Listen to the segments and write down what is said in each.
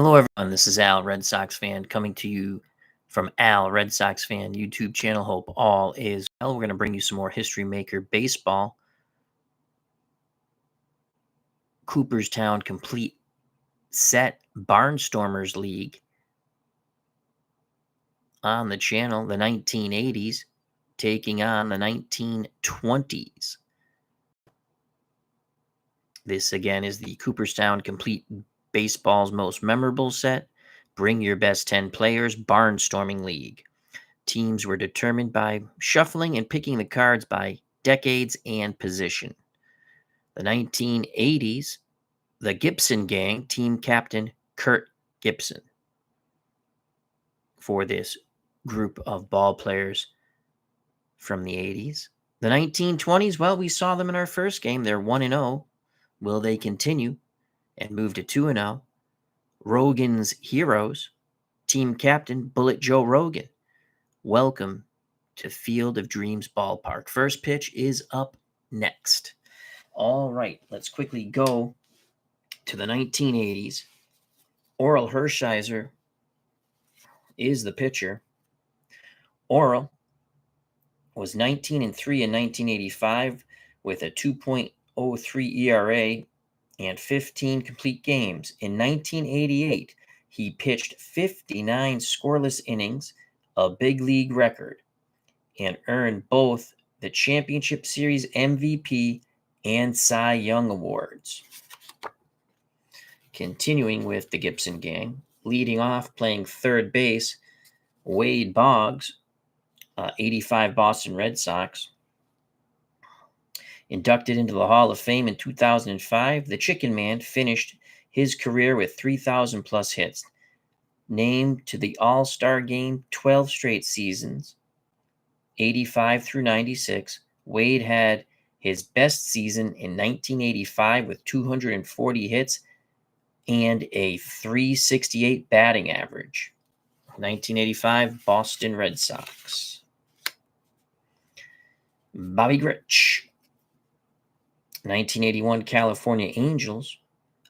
Hello, everyone. This is Al, Red Sox fan, coming to you from Al, Red Sox fan YouTube channel. Hope all is well. We're going to bring you some more History Maker baseball. Cooperstown complete set Barnstormers League on the channel. The 1980s taking on the 1920s. This again is the Cooperstown complete baseball's most memorable set. Bring your best 10 players, Barnstorming League. Teams were determined by shuffling and picking the cards by decades and position. The 1980s, the Gibson gang, team captain Kirk Gibson. For this group of ball players from the 80s. The 1920s, well, we saw them in our first game. They're 1-0. Will they continue and move to 2-0? Rogan's heroes, team captain Bullet Joe Rogan. Welcome to Field of Dreams Ballpark. First pitch is up next. All right, let's quickly go to the 1980s. Orel Hershiser is the pitcher. Orel was 19-3 in 1985 with a 2.03 ERA and 15 complete games. In 1988, he pitched 59 scoreless innings, a big league record, and earned both the Championship Series MVP and Cy Young awards. Continuing with the Gibson gang, leading off playing third base, Wade Boggs, 85 Boston Red Sox. Inducted into the Hall of Fame in 2005, the Chicken Man finished his career with 3,000 plus hits. Named to the All-Star Game 12 straight seasons, 85 through 96, Wade had his best season in 1985 with 240 hits and a 368 batting average. 1985 Boston Red Sox. Bobby Grich, 1981 California Angels,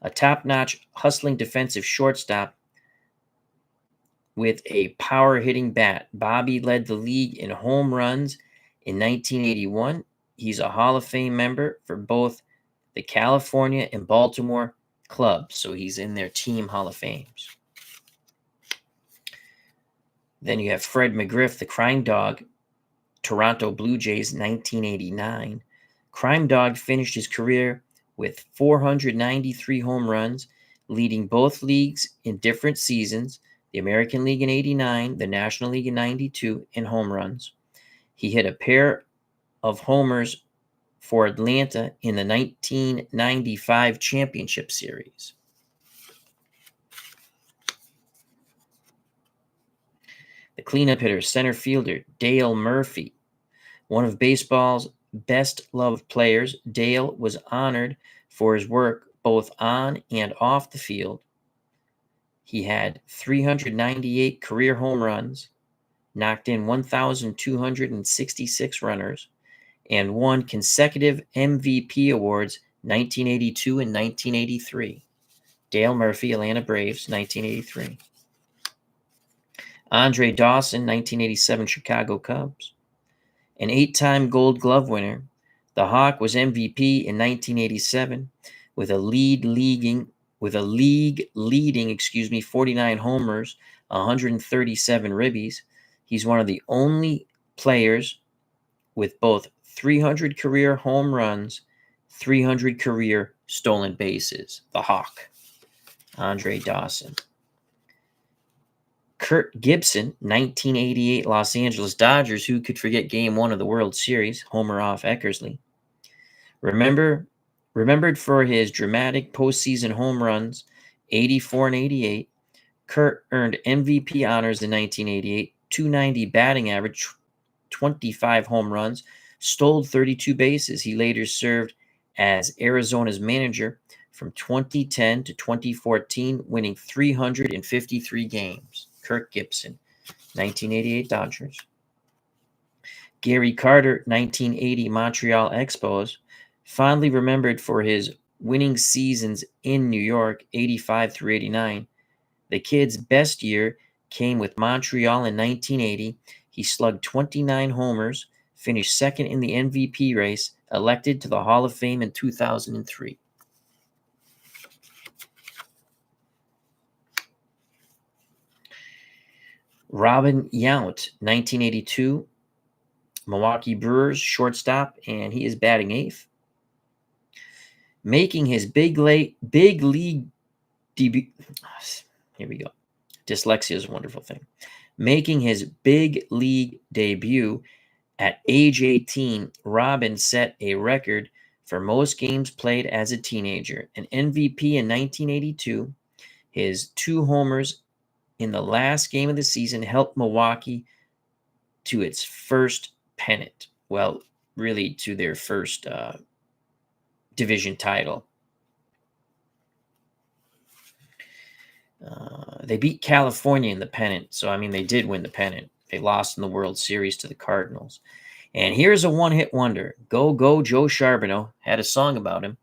a top-notch hustling defensive shortstop with a power-hitting bat. Bobby led the league in home runs in 1981. He's a Hall of Fame member for both the California and Baltimore clubs, so he's in their team Hall of Fames. Then you have Fred McGriff, the Crime Dog, Toronto Blue Jays, 1989. Crime Dog finished his career with 493 home runs, leading both leagues in different seasons, the American League in 89, the National League in 92, in home runs. He hit a pair of homers for Atlanta in the 1995 Championship Series. The cleanup hitter, center fielder, Dale Murphy, one of baseball's best-loved players. Dale was honored for his work both on and off the field. He had 398 career home runs, knocked in 1,266 runners, and won consecutive MVP awards 1982 and 1983. Dale Murphy, Atlanta Braves, 1983. Andre Dawson, 1987 Chicago Cubs. An 8-time Gold Glove winner, the Hawk was MVP in 1987 with a league-leading 49 homers, 137 ribbies. He's one of the only players with both 300 career home runs, 300 career stolen bases. The Hawk, Andre Dawson. Kirk Gibson, 1988 Los Angeles Dodgers. Who could forget Game 1 of the World Series? Homer off Eckersley. Remembered for his dramatic postseason home runs, 84 and 88. Kirk earned MVP honors in 1988, 290 batting average, 25 home runs, stole 32 bases. He later served as Arizona's manager from 2010 to 2014, winning 353 games. Kirk Gibson, 1988 Dodgers. Gary Carter, 1980 Montreal Expos, fondly remembered for his winning seasons in New York, 85 through 89. The kid's best year came with Montreal in 1980. He slugged 29 homers, finished second in the MVP race, elected to the Hall of Fame in 2003. Robin Yount, 1982, Milwaukee Brewers shortstop, and he is batting eighth. Making his big league debut. Here we go. Dyslexia is a wonderful thing. Making his big league debut at age 18, Robin set a record for most games played as a teenager. An MVP in 1982, his 2 homers in the last game of the season helped Milwaukee to its first pennant. Well, really to their first division title. They beat California in the pennant. So, I mean, they did win the pennant. They lost in the World Series to the Cardinals. And here's a one-hit wonder. Go, go, Joe Charbonneau. Had a song about him.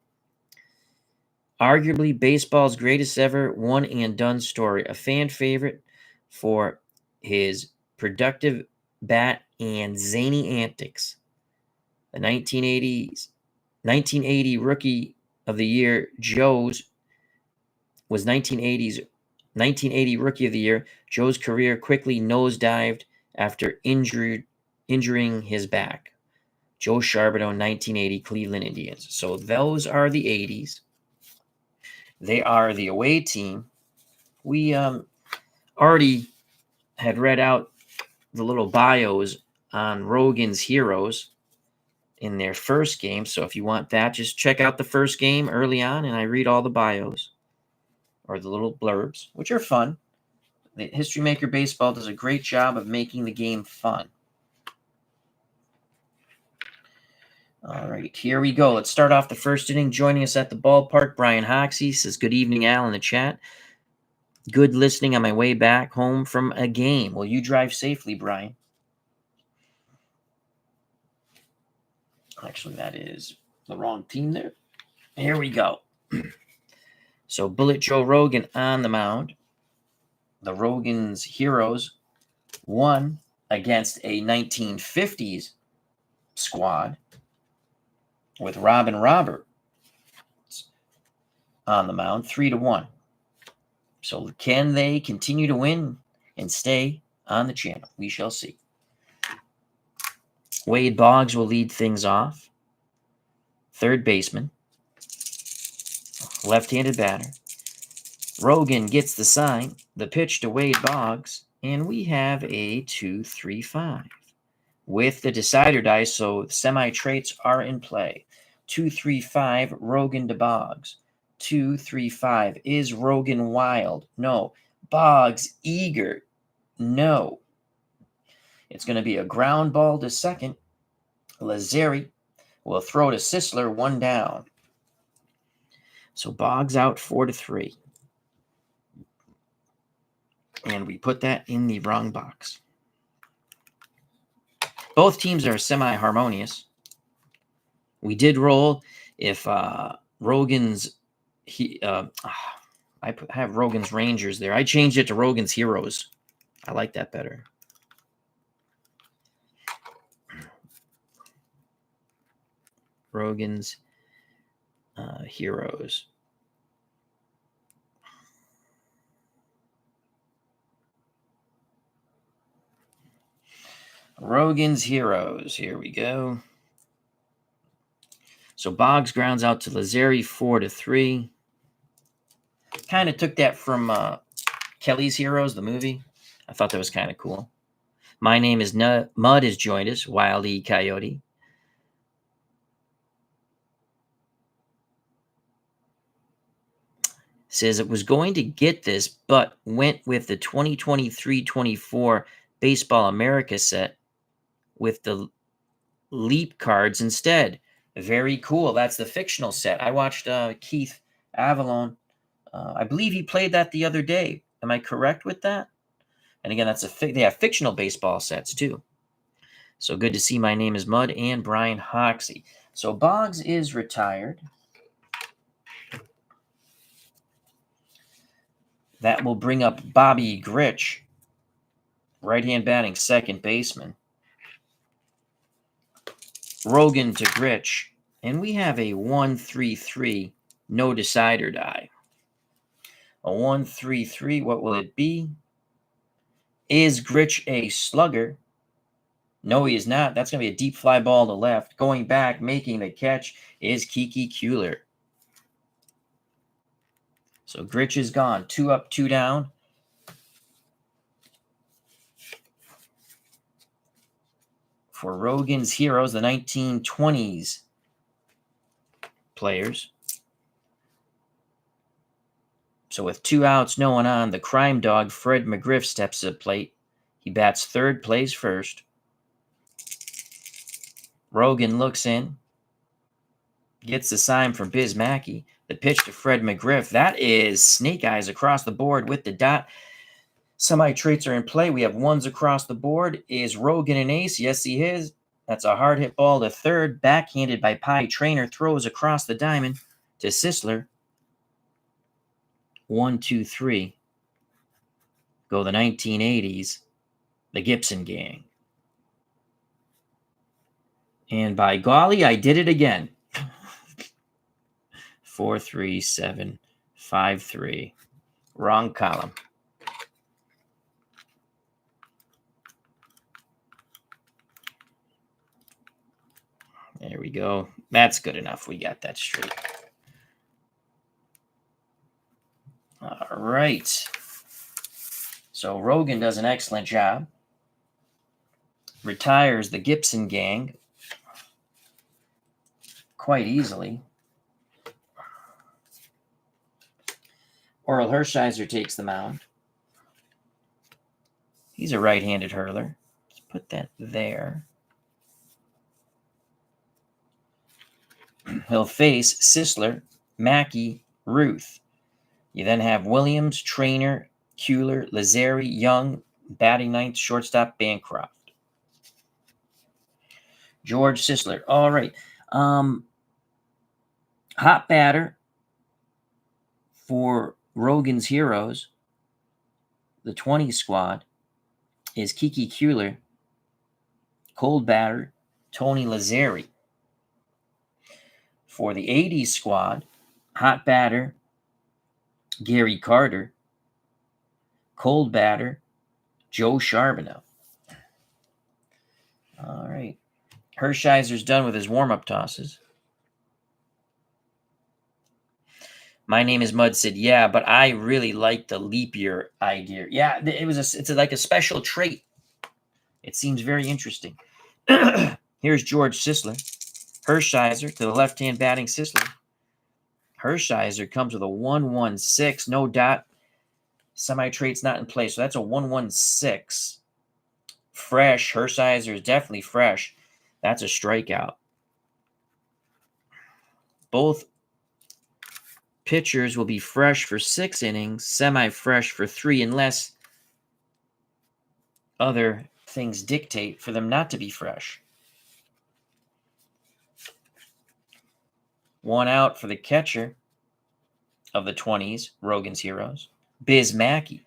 Arguably baseball's greatest ever one-and-done story. A fan favorite for his productive bat and zany antics. The 1980 Rookie of the Year, Joe's was 1980 Rookie of the Year. Joe's career quickly nosedived after injuring his back. Joe Charbonneau, 1980 Cleveland Indians. So those are the 80s. They are the away team. We already had read out the little bios on Rogan's heroes in their first game. So if you want that, just check out the first game early on, and I read all the bios or the little blurbs, which are fun. The History Maker Baseball does a great job of making the game fun. All right, here we go. Let's start off the first inning. Joining us at the ballpark, Brian Hoxie says, "Good evening, Al," in the chat. Good listening on my way back home from a game. Well, you drive safely, Brian. Actually, that is the wrong team there. Here we go. So, Bullet Joe Rogan on the mound. The Rogan's heroes won against a 1950s squad with Robin Roberts on the mound, 3-1. So can they continue to win and stay on the channel? We shall see. Wade Boggs will lead things off. Third baseman. Left-handed batter. Rogan gets the sign. The pitch to Wade Boggs. And we have a 2-3-5. With the decider dice, so semi-traits are in play. 2-3-5, Rogan to Boggs. 2-3-5. Is Rogan wild? No. Boggs eager? No. It's going to be a ground ball to second. Lazzeri will throw to Sisler, 1 down. So Boggs out 4-3. And we put that in the wrong box. Both teams are semi-harmonious. We did roll if Rogan's... I have Rogan's Rangers there. I changed it to Rogan's Heroes. I like that better. Rogan's Heroes. Rogan's Heroes. Here we go. So Boggs grounds out to Lazzeri, 4-3. Kind of took that from Kelly's Heroes, the movie. I thought that was kind of cool. My name is Mud has joined us. Wild E. Coyote. Says it was going to get this, but went with the 2023-24 Baseball America set with the Leap cards instead. Very cool. That's the fictional set. I watched Keith Avalon. I believe he played that the other day. Am I correct with that? And again, that's they have fictional baseball sets too. So good to see My Name is Mud and Brian Hoxie. So Boggs is retired. That will bring up Bobby Grich, right-hand batting second baseman. Rogan to Grich. And we have a 1-3-3 no decider die. A 1-3-3, what will it be? Is Grich a slugger? No, he is not. That's going to be a deep fly ball to left. Going back, making the catch is Kiki Kuehler. So Grich is gone. 2 up, 2 down. For Rogan's Heroes, the 1920s players. So with 2 outs, no one on, the crime dog, Fred McGriff, steps to the plate. He bats third, plays first. Rogan looks in. Gets the sign from Biz Mackey. The pitch to Fred McGriff. That is snake eyes across the board with the dot. Semi-traits are in play. We have ones across the board. Is Rogan an ace? Yes, he is. That's a hard hit ball to third. Backhanded by Pie Trainer. Throws across the diamond to Sisler. 1, 2, 3. Go the 1980s. The Gibson gang. And by golly, I did it again. 4, 3, 7, 5, 3. Wrong column. There we go. That's good enough. We got that straight. All right. So Rogan does an excellent job. Retires the Gibson gang quite easily. Orel Hershiser takes the mound. He's a right-handed hurler. Let's put that there. He'll face Sisler, Mackey, Ruth. You then have Williams, Trainer, Kuehler, Lazzari, Young, batting ninth, shortstop, Bancroft. George Sisler. All right. Hot batter for Rogan's Heroes, the 20 squad, is Kiki Kuehler. Cold batter, Tony Lazzari. For the 80s squad, hot batter, Gary Carter. Cold batter, Joe Charbonneau. All right. Hershiser's done with his warm-up tosses. My name is Mud said, yeah, but I really like the leap year idea. Yeah, it's like a special trait. It seems very interesting. Here's George Sisler. Hershiser to the left-hand batting Sisler. Hershiser comes with a 1-1-6, no dot. Semi-traits not in play, so that's a 1-1-6. Fresh. Hershiser is definitely fresh. That's a strikeout. Both pitchers will be fresh for 6 innings, semi-fresh for 3, unless other things dictate for them not to be fresh. 1 out for the catcher of the 20s, Rogan's Heroes, Biz Mackey.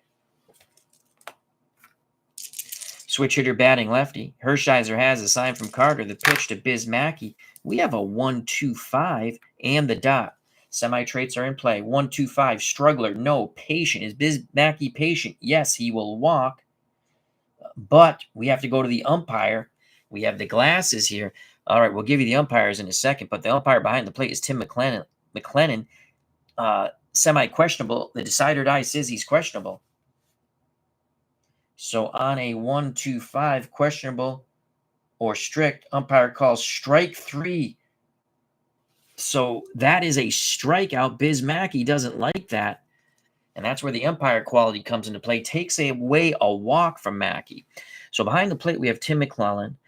Switch hitter batting lefty. Hershiser has a sign from Carter. The pitch to Biz Mackey. We have a 1-2-5 and the dot. Semi-traits are in play. 1-2-5. Struggler. No. Patient. Is Biz Mackey patient? Yes, he will walk. But we have to go to the umpire. We have the glasses here. All right, we'll give you the umpires in a second. But the umpire behind the plate is Tim McLennan. Semi-questionable. The decider die says he's questionable. So on a 1-2-5, questionable or strict, umpire calls strike 3. So that is a strikeout. Biz Mackey doesn't like that. And that's where the umpire quality comes into play. Takes away a walk from Mackey. So behind the plate, we have Tim McClellan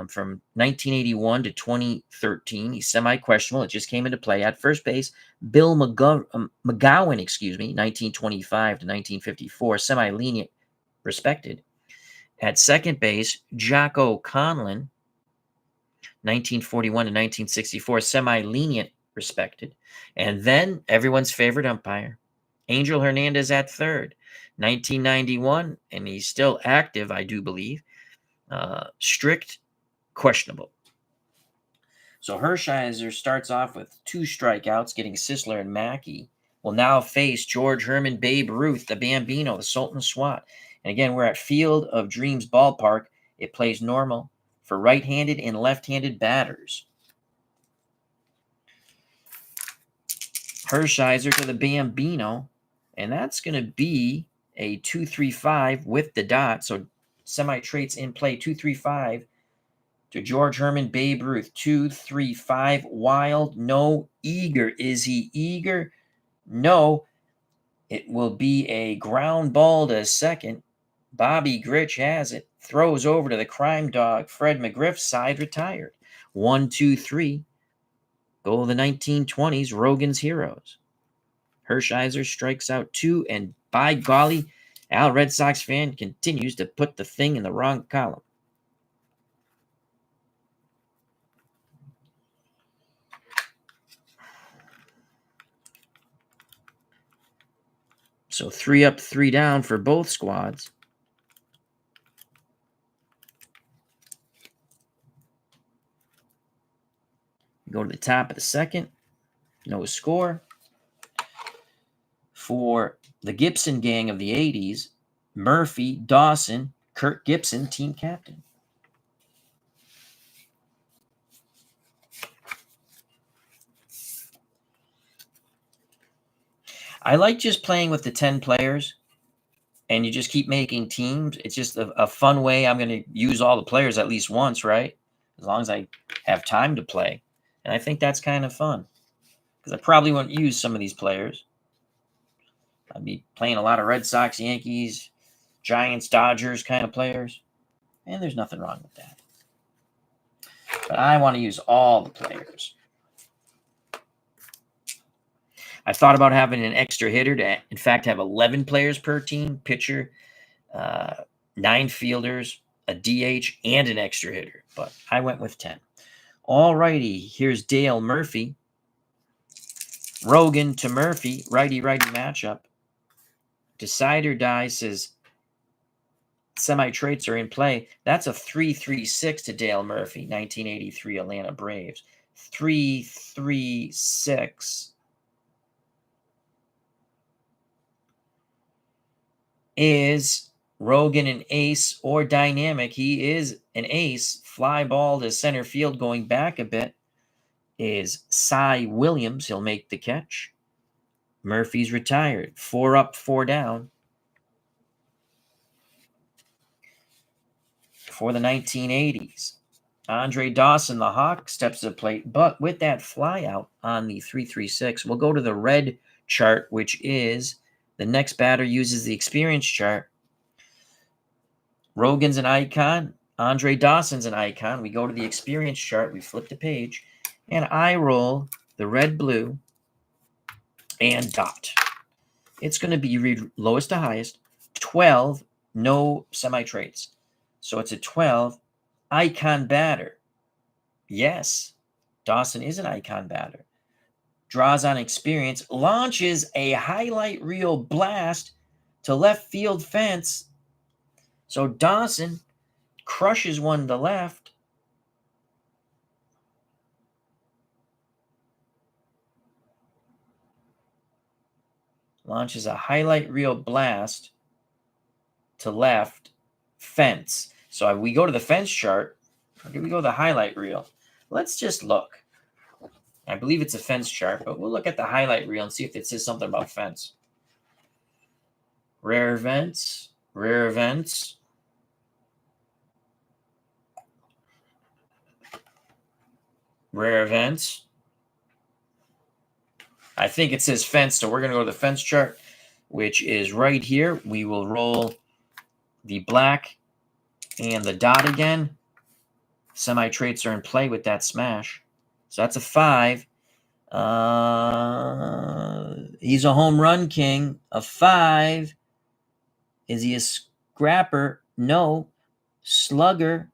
from 1981 to 2013. He's semi-questionable. It just came into play. At first base, Bill McGowan, 1925 to 1954, semi-lenient, respected. At second base, Jocko Conlon, 1941 to 1964, semi-lenient, respected. And then everyone's favorite umpire Angel Hernandez at third. 1991, and he's still active, I do believe. Strict, questionable. So Hershiser starts off with 2 strikeouts, getting Sisler and Mackey. Will now face George Herman, Babe Ruth, the Bambino, the Sultan Swat. And again, we're at Field of Dreams Ballpark. It plays normal for right-handed and left-handed batters. Hershiser to the Bambino, and that's going to be a 2-3-5 with the dot. So semi-traits in play, 2-3-5 to George Herman, Babe Ruth, 2-3-5, wild, no, eager. Is he eager? No. It will be a ground ball to second. Bobby Grich has it, throws over to the crime dog, Fred McGriff's side, retired. 1-2-3. Go the 1920s, Rogan's Heroes. Hershiser strikes out 2, and by golly, Al Red Sox fan continues to put the thing in the wrong column. So 3 up, 3 down for both squads. Go to the top of the second. No score. For the Gibson gang of the 80s, Murphy, Dawson, Kirk Gibson, team captain. I like just playing with the 10 players, and you just keep making teams. It's just a fun way. I'm going to use all the players at least once, right? As long as I have time to play. And I think that's kind of fun, because I probably won't use some of these players. I'd be playing a lot of Red Sox, Yankees, Giants, Dodgers kind of players, and there's nothing wrong with that. But I want to use all the players. I thought about having an extra hitter to, in fact, have 11 players per team, pitcher, 9 fielders, a DH, and an extra hitter. But I went with 10. All righty, here's Dale Murphy. Rogan to Murphy, righty-righty matchup. Decide or die says semi-traits are in play. That's a 3-3-6 to Dale Murphy, 1983 Atlanta Braves. 3-3-6. Is Rogan an ace or dynamic? He is an ace. Fly ball to center field going back a bit is Cy Williams. He'll make the catch. Murphy's retired. 4 up, 4 down. For the 1980s, Andre Dawson, the Hawk, steps to the plate, but with that fly out on the 3-3-6, we'll go to the red chart, which is the next batter uses the experience chart. Rogan's an icon. Andre Dawson's an icon. We go to the experience chart. We flip the page, and I roll the red, blue, and dot. It's going to be read lowest to highest. 12, no semi-traits. So it's a 12 icon batter. Yes, Dawson is an icon batter. Draws on experience, launches a highlight reel blast to left field fence. So Dawson crushes one to left. Launches a highlight reel blast to left fence. So we go to the fence chart. Or do we go to the highlight reel? Let's just look. I believe it's a fence chart, but we'll look at the highlight reel and see if it says something about fence. Rare events, rare events. Rare events. I think it says fence, so we're going to go to the fence chart, which is right here. We will roll the black and the dot again. Semi-traits are in play with that smash. So that's a 5. He's a home run king. A 5. Is he a scrapper? No. Slugger?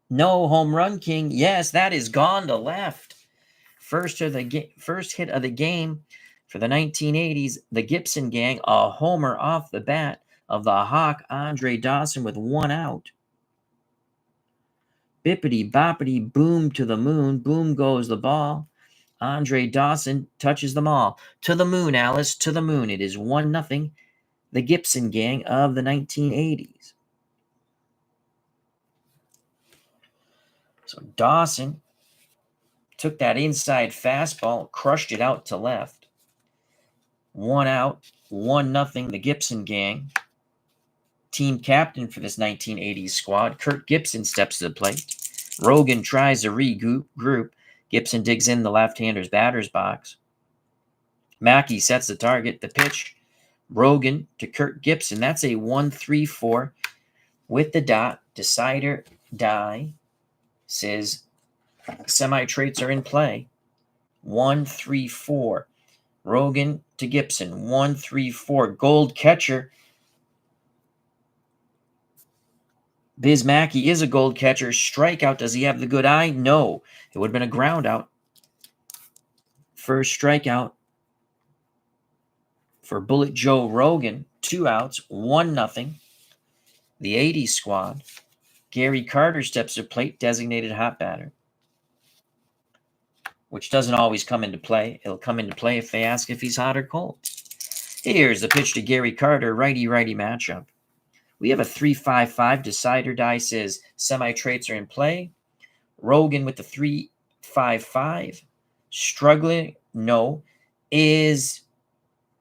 No. Home run king? Yes, that is gone to left. First hit of the game For the 1980s, the Gibson gang, a homer off the bat of the Hawk, Andre Dawson, with 1 out. Bippity boppity boom to the moon. Boom goes the ball. Andre Dawson touches them all. To the moon, Alice, to the moon. It is 1-0. The Gibson gang of the 1980s. So Dawson took that inside fastball, crushed it out to left. 1 out, 1-0. The Gibson gang. Team captain for this 1980s squad, Kirk Gibson, steps to the plate. Rogan tries to regroup. Gibson digs in the left-hander's batter's box. Mackey sets the target. The pitch, Rogan to Kirk Gibson. That's a 1-3-4 with the dot. Decider die. Says semi-traits are in play. 1-3-4. Rogan to Gibson. 1-3-4. Gold catcher. Biz Mackey is a gold catcher. Strikeout. Does he have the good eye? No. It would have been a ground out. First strikeout for Bullet Joe Rogan. 2 outs. 1-0. The 80s squad. Gary Carter steps to plate. Designated hot batter. Which doesn't always come into play. It'll come into play if they ask if he's hot or cold. Here's the pitch to Gary Carter. Righty-righty matchup. We have a 3-5-5. Decider die says semi-traits are in play. Rogan with the 3-5-5. Struggling? No. Is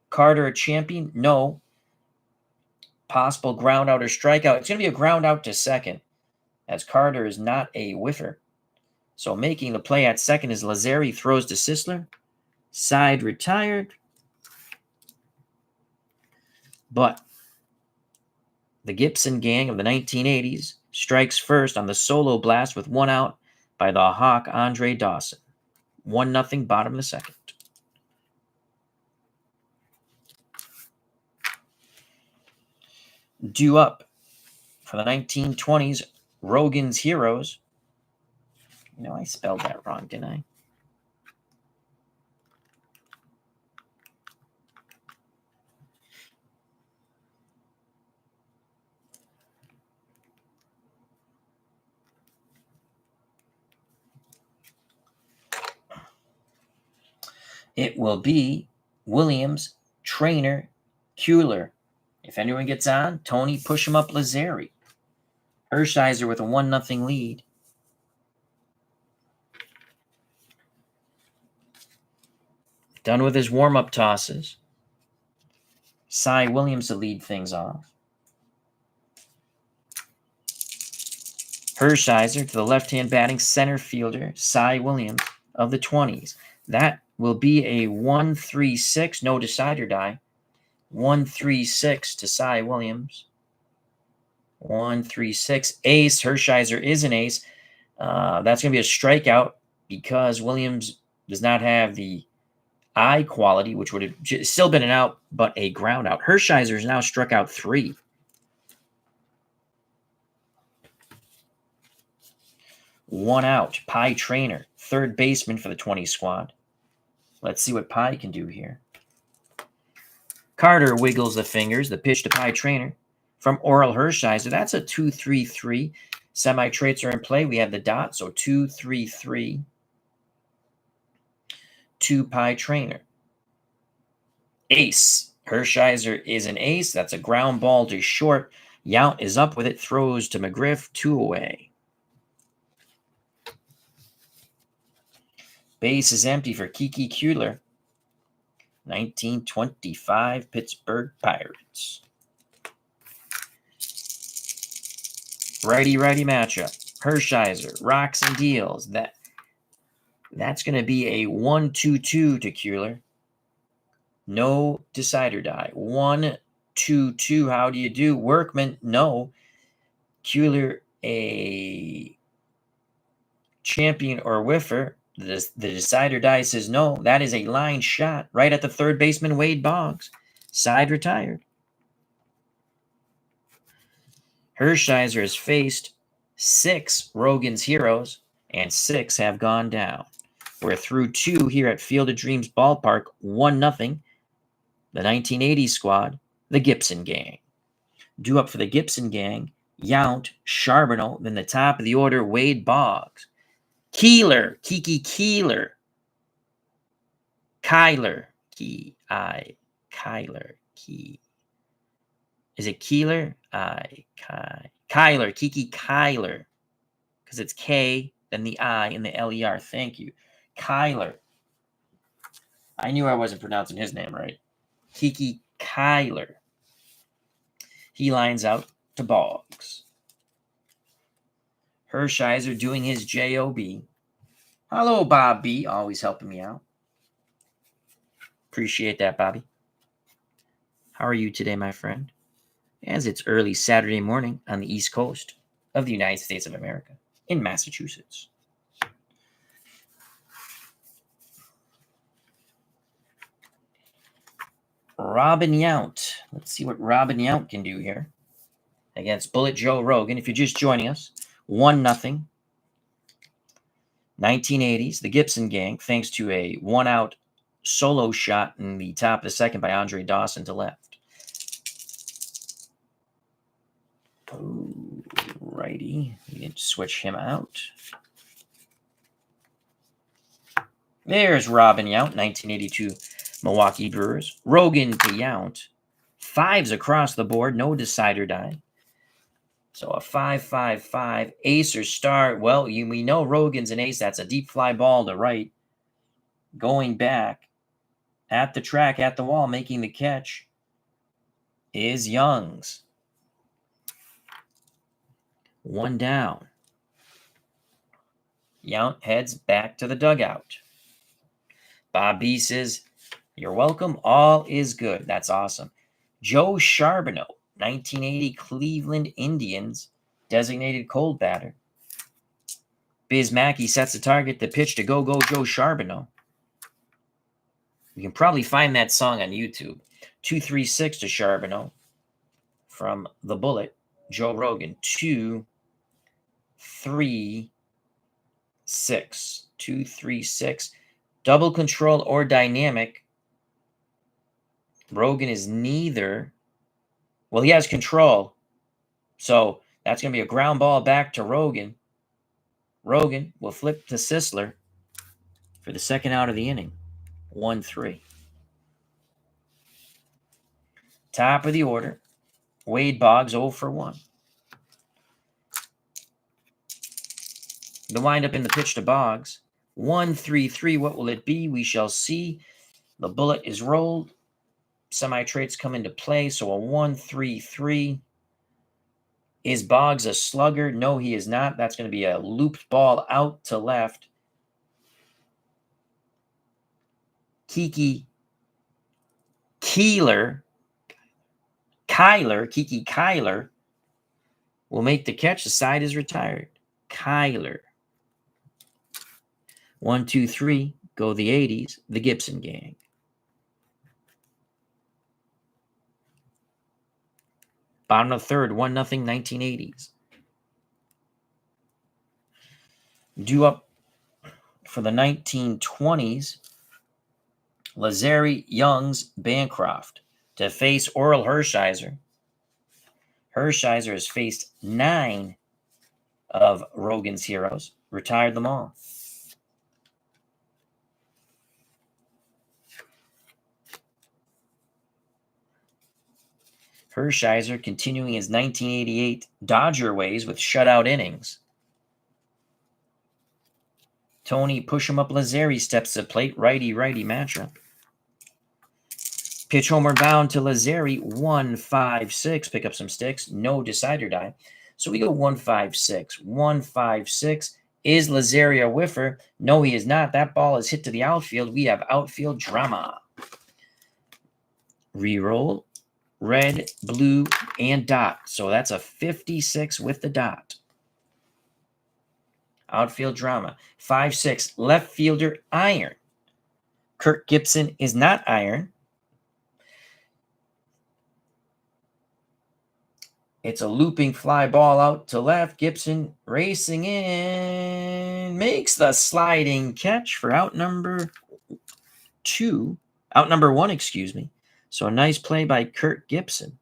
Carter a champion? No. Possible ground out or strikeout. It's going to be a ground out to second, as Carter is not a whiffer. So making the play at second is Lazzari. Throws to Sisler. Side retired. But the Gibson gang of the 1980s strikes first on the solo blast with 1 out by the Hawk, Andre Dawson. 1-0, bottom of the second. Due up for the 1920s, Rogan's Heroes. You know, I spelled that wrong, didn't I? It will be Williams, Trainer, Kuehler. If anyone gets on, Tony, push him up Lazzari. Hershiser with a 1-0 lead. Done with his warm-up tosses. Cy Williams to lead things off. Hershiser to the left-hand batting center fielder, Cy Williams of the 20s. That will be a 1-3-6, no decider die. 1-3-6 to Cy Williams. 1-3-6. Ace. Hershiser is an ace. That's going to be a strikeout because Williams does not have the eye quality, which would have still been an out, but a ground out. Hershiser is now struck out 3. One out. Pie Trainer, third baseman for the 20 squad. Let's see what Pie can do here. Carter wiggles the fingers. The pitch to Pie Trainer from Oral Hershiser. That's a 2-3-3. Semi-traits are in play. We have the dot, so 2-3-3 to Pie Trainer. Ace. Hershiser is an ace. That's a ground ball to short. Yount is up with it. Throws to McGriff. 2 away. Base is empty for Kiki Kuehler. 1925 Pittsburgh Pirates. Righty-righty matchup. Hershiser rocks and deals. That's going to be a 1-2-2 to Kuehler. No decider die. 1-2-2. How do you do? Workman, no. Kuehler, a champion or whiffer. The decider die says no. That is a line shot right at the third baseman, Wade Boggs. Side retired. Hershiser has faced 6 Rogan's Heroes, and 6 have gone down. We're through 2 here at Field of Dreams Ballpark, 1-0. The 1980s squad, the Gibson gang. Due up for the Gibson gang, Yount, Charbonneau, then the top of the order, Wade Boggs. Keeler, Kiki Keeler. Kyler, Kyler, Key. Is it Keeler? Kyler, Kiki Kyler. Because it's K, then the I, and the L-E-R. Thank you. Kyler. I knew I wasn't pronouncing his name right. Kiki Kyler. He lines out to Boggs. Hershiser doing his J-O-B. Hello, Bob B. Always helping me out. Appreciate that, Bobby. How are you today, my friend? As it's early Saturday morning on the East Coast of the United States of America in Massachusetts. Robin Yount. Let's see what Robin Yount can do here against Bullet Joe Rogan. If you're just joining us, 1-0. 1980s, the Gibson gang, thanks to a 1-out solo shot in the top of the second by Andre Dawson to left. Righty. You can switch him out. There's Robin Yount, 1982 Milwaukee Brewers. Rogan to Yount. 5s across the board, no decide or die. So a 5-5-5. Ace or star. Well, we know Rogan's an ace. That's a deep fly ball to right. Going back at the track, at the wall, making the catch is Youngs. 1 down. Yount heads back to the dugout. Bob B says, "You're welcome. All is good." That's awesome. Joe Charbonneau, 1980 Cleveland Indians, designated cold batter. Biz Mackey sets the target. The pitch to go Joe Charbonneau. You can probably find that song on YouTube. 2-3-6 to Charbonneau from The Bullet. Joe Rogan. 2-3-6. 2-3-6. Double control or dynamic. Rogan is neither. Well, he has control. So that's going to be a ground ball back to Rogan. Rogan will flip to Sisler for the second out of the inning. 1-3. Top of the order. Wade Boggs 0 for 1. The windup in the pitch to Boggs. 1-3-3. What will it be? We shall see. The bullet is rolled. Semi-traits come into play. So a 1-3-3. Is Boggs a slugger? No, he is not. That's going to be a looped ball out to left. Kiki Kyler will make the catch. The side is retired. Kyler. 1-2-3. Go the 80s. The Gibson gang. Bottom of the third. 1-0 1980s. Due up for the 1920s. Lazari, Youngs, Bancroft to face Oral Hershiser. Hershiser has faced 9 of Rogan's heroes. Retired them all. Hershiser continuing his 1988 Dodger ways with shutout innings. Tony push him up Lazari steps to plate. Righty-righty matchup. Pitch homeward bound to Lazari. 1-5-6. Pick up some sticks. No decide or die. So we go 1-5-6. 1-5-6. Is Lazari a whiffer? No, he is not. That ball is hit to the outfield. We have outfield drama. Reroll. Red, blue, and dot. So that's a 56 with the dot. Outfield drama. 5-6. Left fielder iron. Kirk Gibson is not iron. It's a looping fly ball out to left. Gibson racing in. Makes the sliding catch for out number one, excuse me. So a nice play by Kirk Gibson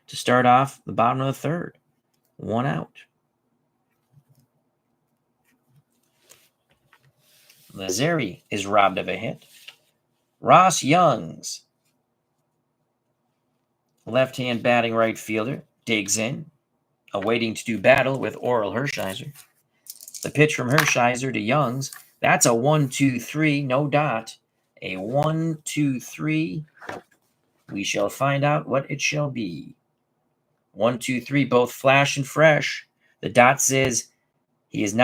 to start off the bottom of the third. 1 out. Lazzeri is robbed of a hit. Ross Youngs, left-hand batting right fielder, digs in, awaiting to do battle with Oral Hershiser. The pitch from Hershiser to Youngs. That's a 1-2-3, no dot. A 1-2-3. We shall find out what it shall be. 1-2-3, both flash and fresh. The dot says he doesn't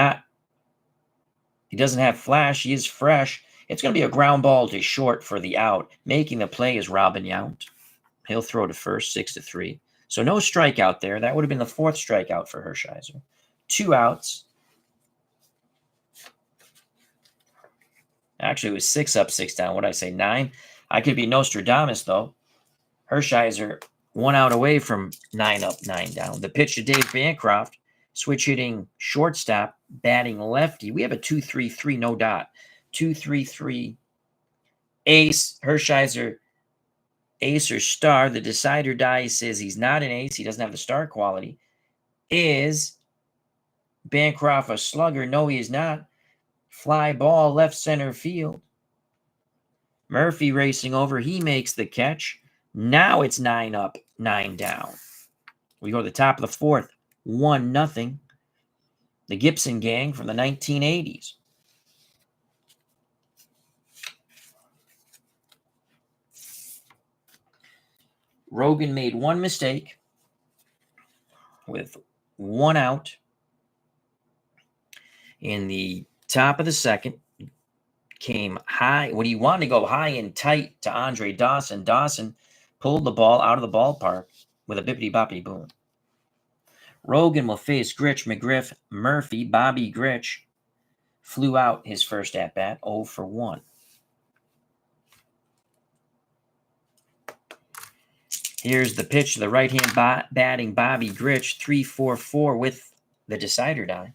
have flash, he is fresh. It's going to be a ground ball to short for the out. Making the play is Robin Yount. He'll throw to first, 6-3. So no strikeout there. That would have been the 4th strikeout for Hershiser. 2 outs. Actually, it was 6 up, 6 down. What did I say, 9? I could be Nostradamus, though. Hershiser 1 out away from 9 up, 9 down. The pitch to Dave Bancroft, switch hitting shortstop, batting lefty. We have a 2-3-3, no dot. 2-3-3. Ace, Hershiser, ace or star. The decider die says he's not an ace. He doesn't have the star quality. Is Bancroft a slugger? No, he is not. Fly ball, left center field. Murphy racing over. He makes the catch. Now it's 9 up, 9 down. We go to the top of the 4th. 1-0. The Gibson gang from the 1980s. Rogan made 1 mistake with 1 out in the top of the 2nd. Came high when he wanted to go high and tight to Andre Dawson. Dawson pulled the ball out of the ballpark with a bippity-boppity boom. Rogan will face Gritch, McGriff, Murphy. Bobby Gritch flew out his first at-bat, 0 for 1. Here's the pitch to the right-hand batting Bobby Gritch, 3-4-4 with the decider die.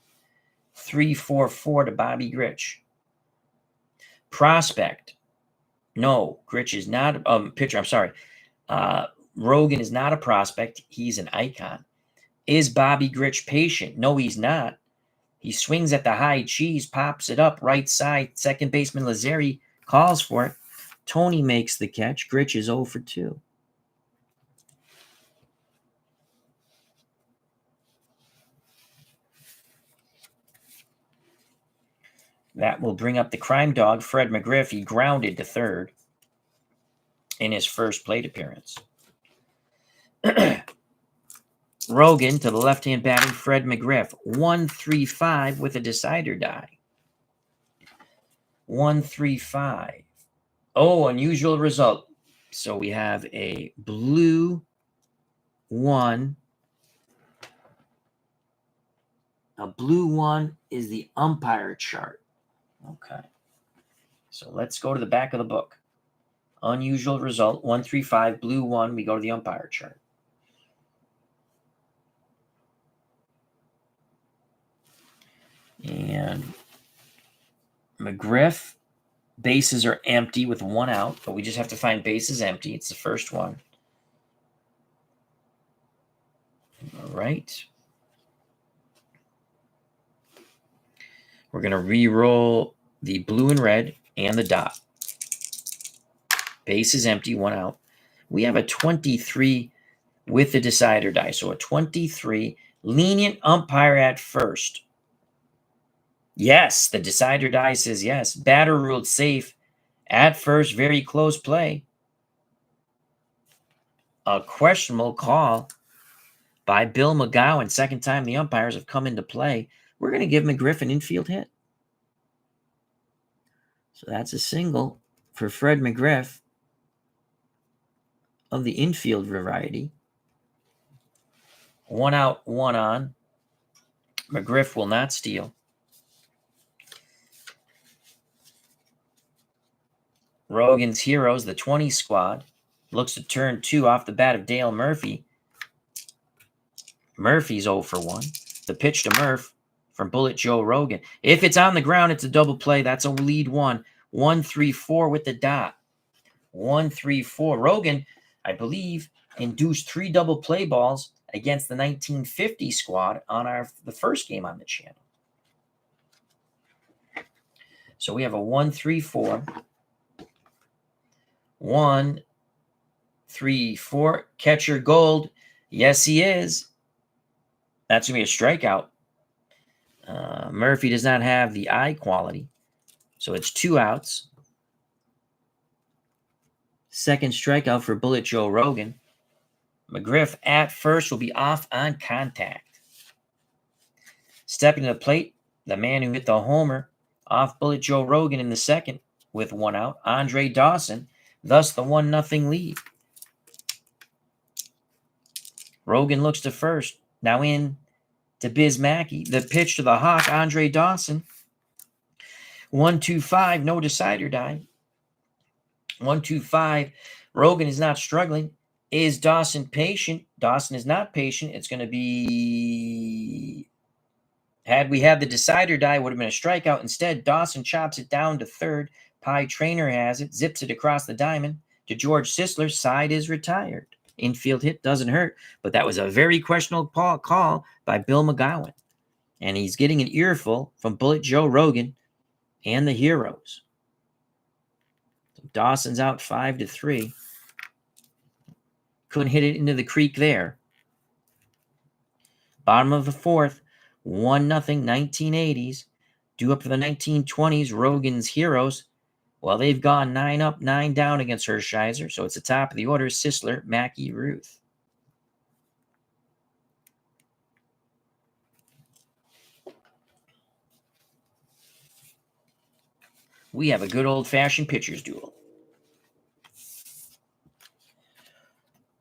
3-4-4 to Bobby Gritch. Prospect. No, Gritch is not a pitcher. I'm sorry. Rogan is not a prospect. He's an icon. Is Bobby Gritch patient? No, he's not. He swings at the high cheese, pops it up right side. Second baseman Lazzeri calls for it. Tony makes the catch. Gritch is 0 for 2. That will bring up the crime dog, Fred McGriff. He grounded to third in his first plate appearance. Rogan to the left-hand batting, Fred McGriff. 1-3-5 with a decider die. 1-3-5. Oh, unusual result. So we have a blue 1. A blue 1 is the umpire chart. Okay. So let's go to the back of the book. Unusual result, 1-3-5, blue 1. We go to the umpire chart. And McGriff, bases are empty with 1 out, but we just have to find bases empty. It's the first one. All right. We're going to re-roll the blue and red and the dot. Base is empty, 1 out. We have a 23 with the decider die. So a 23, lenient umpire at first. Yes, the decider die says yes. Batter ruled safe at first, very close play. A questionable call by Bill McGowan. Second time the umpires have come into play. We're going to give McGriff an infield hit. So that's a single for Fred McGriff of the infield variety. 1 out, 1 on. McGriff will not steal. Rogan's Heroes, the 20 squad. Looks to turn 2 off the bat of Dale Murphy. Murphy's 0 for 1. The pitch to Murph from Bullet Joe Rogan. If it's on the ground, it's a double play. That's a lead 1. 1-3-4 with the dot. 1-3-4. Rogan, I believe, induced 3 double play balls against the 1950 squad on the first game on the channel. So we have a 1-3-4. 1-3-4. Catcher Gold. Yes, he is. That's going to be a strikeout. Murphy does not have the eye quality. So it's 2 outs. Second strikeout for Bullet Joe Rogan. McGriff at first will be off on contact. Stepping to the plate, the man who hit the homer off Bullet Joe Rogan in the second with 1 out, Andre Dawson, thus the 1-0 lead. Rogan looks to first. Now in to Biz Mackey. The pitch to the Hawk, Andre Dawson. 1-2-5, no decider die. 1-2-5. Rogan is not struggling. Is Dawson patient? Dawson is not patient. It's going to be... Had we had the decider die, it would have been a strikeout. Instead, Dawson chops it down to third. Pie Trainer has it, zips it across the diamond to George Sisler. Side is retired. Infield hit doesn't hurt, but that was a very questionable call by Bill McGowan. And he's getting an earful from Bullet Joe Rogan and the Heroes. So Dawson's out 5-3. Couldn't hit it into the creek there. Bottom of the fourth, 1-0, 1980s. Due up for the 1920s, Rogan's Heroes. Well, they've gone 9 up, 9 down against Hershiser, so it's the top of the order, Sisler, Mackey, Ruth. We have a good old-fashioned pitcher's duel.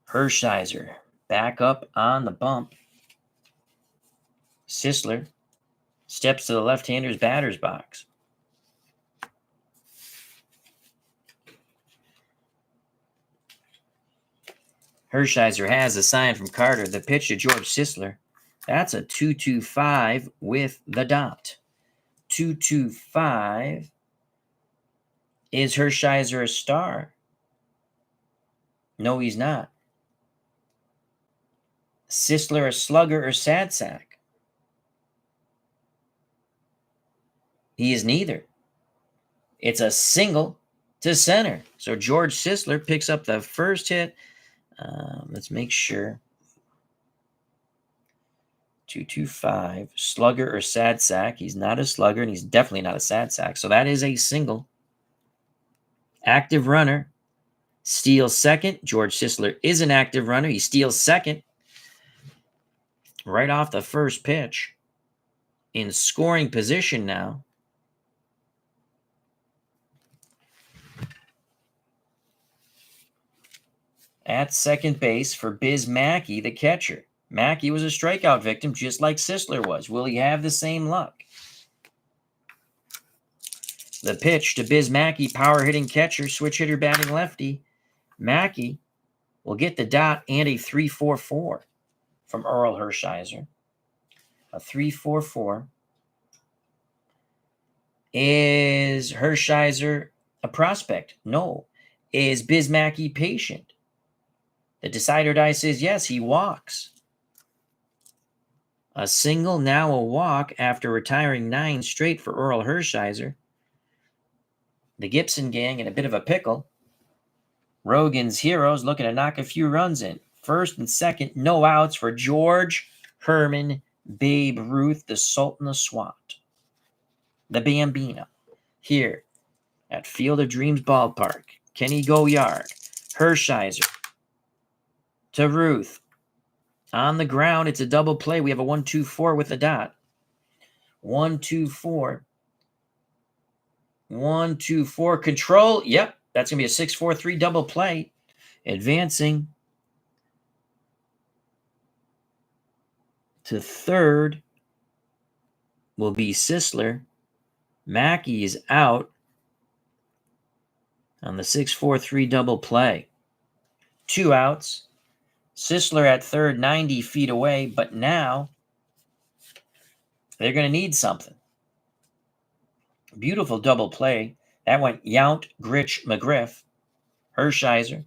Hershiser back up on the bump. Sisler steps to the left-hander's batter's box. Hershiser has a sign from Carter. The pitch to George Sisler. That's a 2-2-5 with the dot. 2-2-5. Is Hershiser a star? No, he's not. Sisler a slugger or sad sack? He is neither. It's a single to center. So George Sisler picks up the first hit. Let's make sure. 2-2-5. Slugger or sad sack. He's not a slugger, and he's definitely not a sad sack. So that is a single. Active runner. Steals second. George Sisler is an active runner. He steals second. Right off the first pitch. In scoring position now. At second base for Biz Mackey, the catcher. Mackey was a strikeout victim just like Sisler was. Will he have the same luck? The pitch to Biz Mackey, power-hitting catcher, switch hitter batting lefty. Mackey will get the dot and a 3-4-4 from Earl Hershiser. A 3-4-4. Is Hershiser a prospect? No. Is Biz Mackey patient? The decider die says yes, he walks. A single, now a walk after retiring 9 straight for Earl Hershiser. The Gibson gang in a bit of a pickle. Rogan's Heroes looking to knock a few runs in. First and second, no outs for George Herman Babe Ruth, the Sultan of Swat. The Bambino. Here at Field of Dreams Ballpark. Kenny go yard. Hershiser to Ruth. On the ground, it's a double play. We have a 1-2-4 with a dot. 1-2-4. 1-2-4. Control. Yep, that's going to be a 6-4-3 double play. Advancing to third will be Sisler. Mackey is out on the 6-4-3 double play. 2 outs. Sisler at third, 90 feet away, but now they're going to need something. Beautiful double play. That went Yount, Gritch, McGriff. Hershiser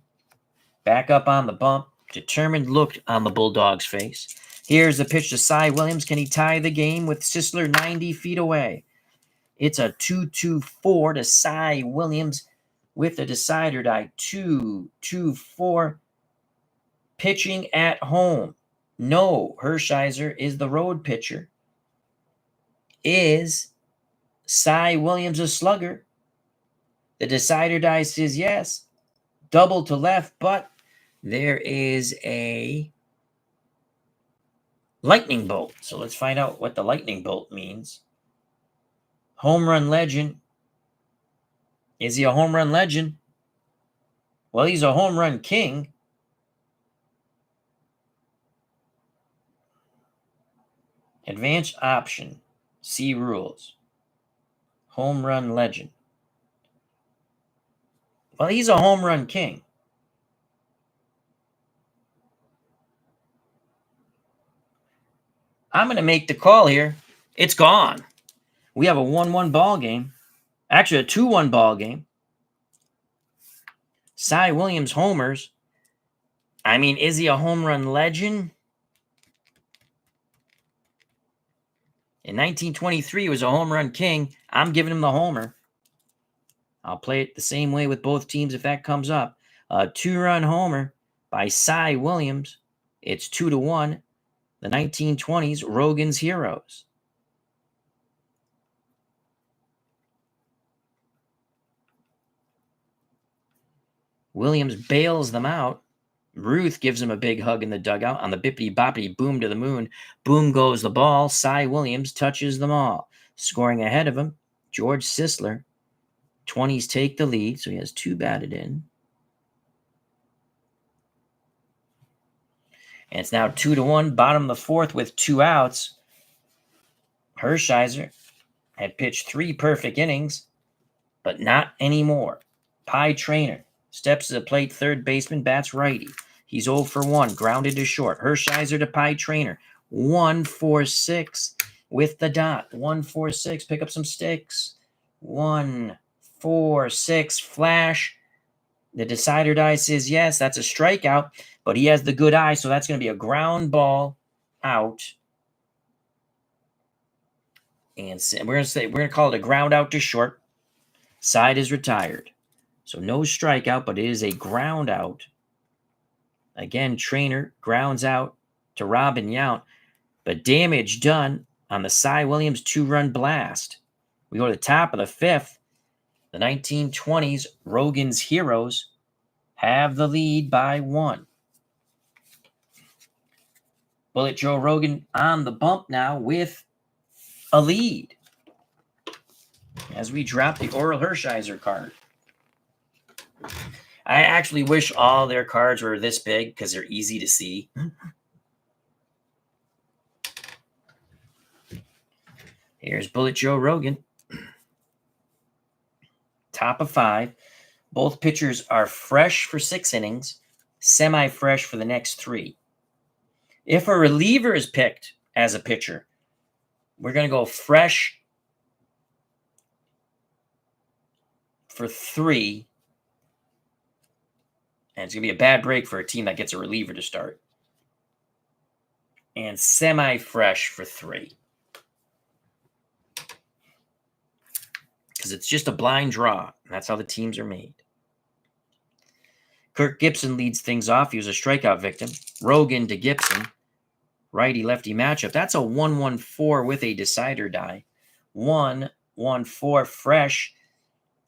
back up on the bump. Determined look on the Bulldog's face. Here's the pitch to Cy Williams. Can he tie the game with Sisler 90 feet away? It's a 2-2-4 to Cy Williams with the decider die. 2-2-4. Pitching at home. No, Hershiser is the road pitcher. Is Cy Williams a slugger? The decider die says yes. Double to left, but there is a lightning bolt. So let's find out what the lightning bolt means. Home run legend. Is he a home run legend? Well, he's a home run king. Advanced option. See rules. Home run legend. Well, he's a home run king. I'm going to make the call here. It's gone. We have a 1-1 ball game. Actually, a 2-1 ball game. Cy Williams homers. I mean, is he a home run legend? In 1923, he was a home run king. I'm giving him the homer. I'll play it the same way with both teams if that comes up. A 2-run homer by Cy Williams. It's 2-1. The 1920s, Rogan's Heroes. Williams bails them out. Ruth gives him a big hug in the dugout on the bippity-boppity boom to the moon. Boom goes the ball. Cy Williams touches them all. Scoring ahead of him, George Sisler. 20s take the lead, so he has 2 batted in. And it's now 2-1, bottom of the 4th with 2 outs. Hershiser had pitched 3 perfect innings, but not anymore. Pie Traynor steps to the plate, third baseman, bats righty. He's 0 for 1, grounded to short. Hershiser to Pie Traynor. 1-4-6 with the dot. 1-4-6, pick up some sticks. 1-4-6, flash. The decider die says yes, that's a strikeout, but he has the good eye, so that's going to be a ground ball out. And we're going to call it a ground out to short. Side is retired. So no strikeout, but it is a ground out. Again, Traynor grounds out to Robin Yount, but damage done on the Cy Williams 2-run blast. We go to the top of the 5th. The 1920s Rogan's Heroes have the lead by 1. Bullet Joe Rogan on the bump now with a lead. As we drop the Oral Hershiser card. I actually wish all their cards were this big because they're easy to see. Here's Bullet Joe Rogan. Top of 5. Both pitchers are fresh for 6 innings, semi-fresh for the next 3. If a reliever is picked as a pitcher, we're going to go fresh for 3. And it's going to be a bad break for a team that gets a reliever to start. And semi-fresh for 3. Because it's just a blind draw. And that's how the teams are made. Kirk Gibson leads things off. He was a strikeout victim. Rogan to Gibson. Righty-lefty matchup. That's a 1-1-4 with a decider die. 1-1-4 fresh.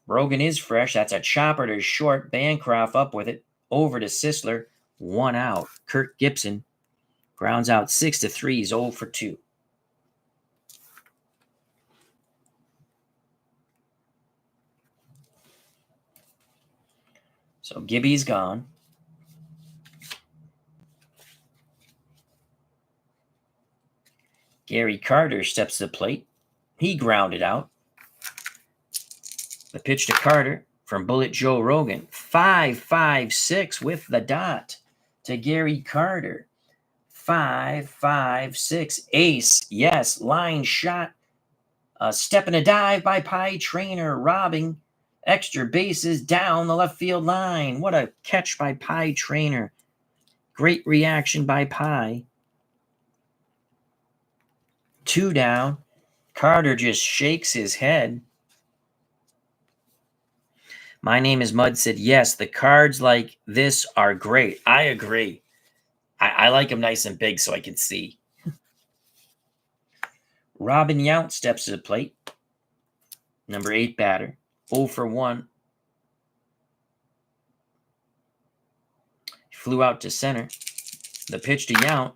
Rogan is fresh. That's a chopper to short. Bancroft up with it. Over to Sisler. 1 out. Kirk Gibson grounds out 6-3. He's 0 for 2. So Gibby's gone. Gary Carter steps to the plate. He grounded out. The pitch to Carter from Bullet Joe Rogan. 5-5-6 with the dot to Gary Carter. 5-5-6. Ace. Yes. Line shot. A step and a dive by Pie Trainer, robbing extra bases down the left field line. What a catch by Pie Trainer. Great reaction by Pie. 2 down. Carter just shakes his head. My name is Mud said, yes, the cards like this are great. I agree. I like them nice and big so I can see. Robin Yount steps to the plate. Number 8 batter. 0 for 1. Flew out to center. The pitch to Yount.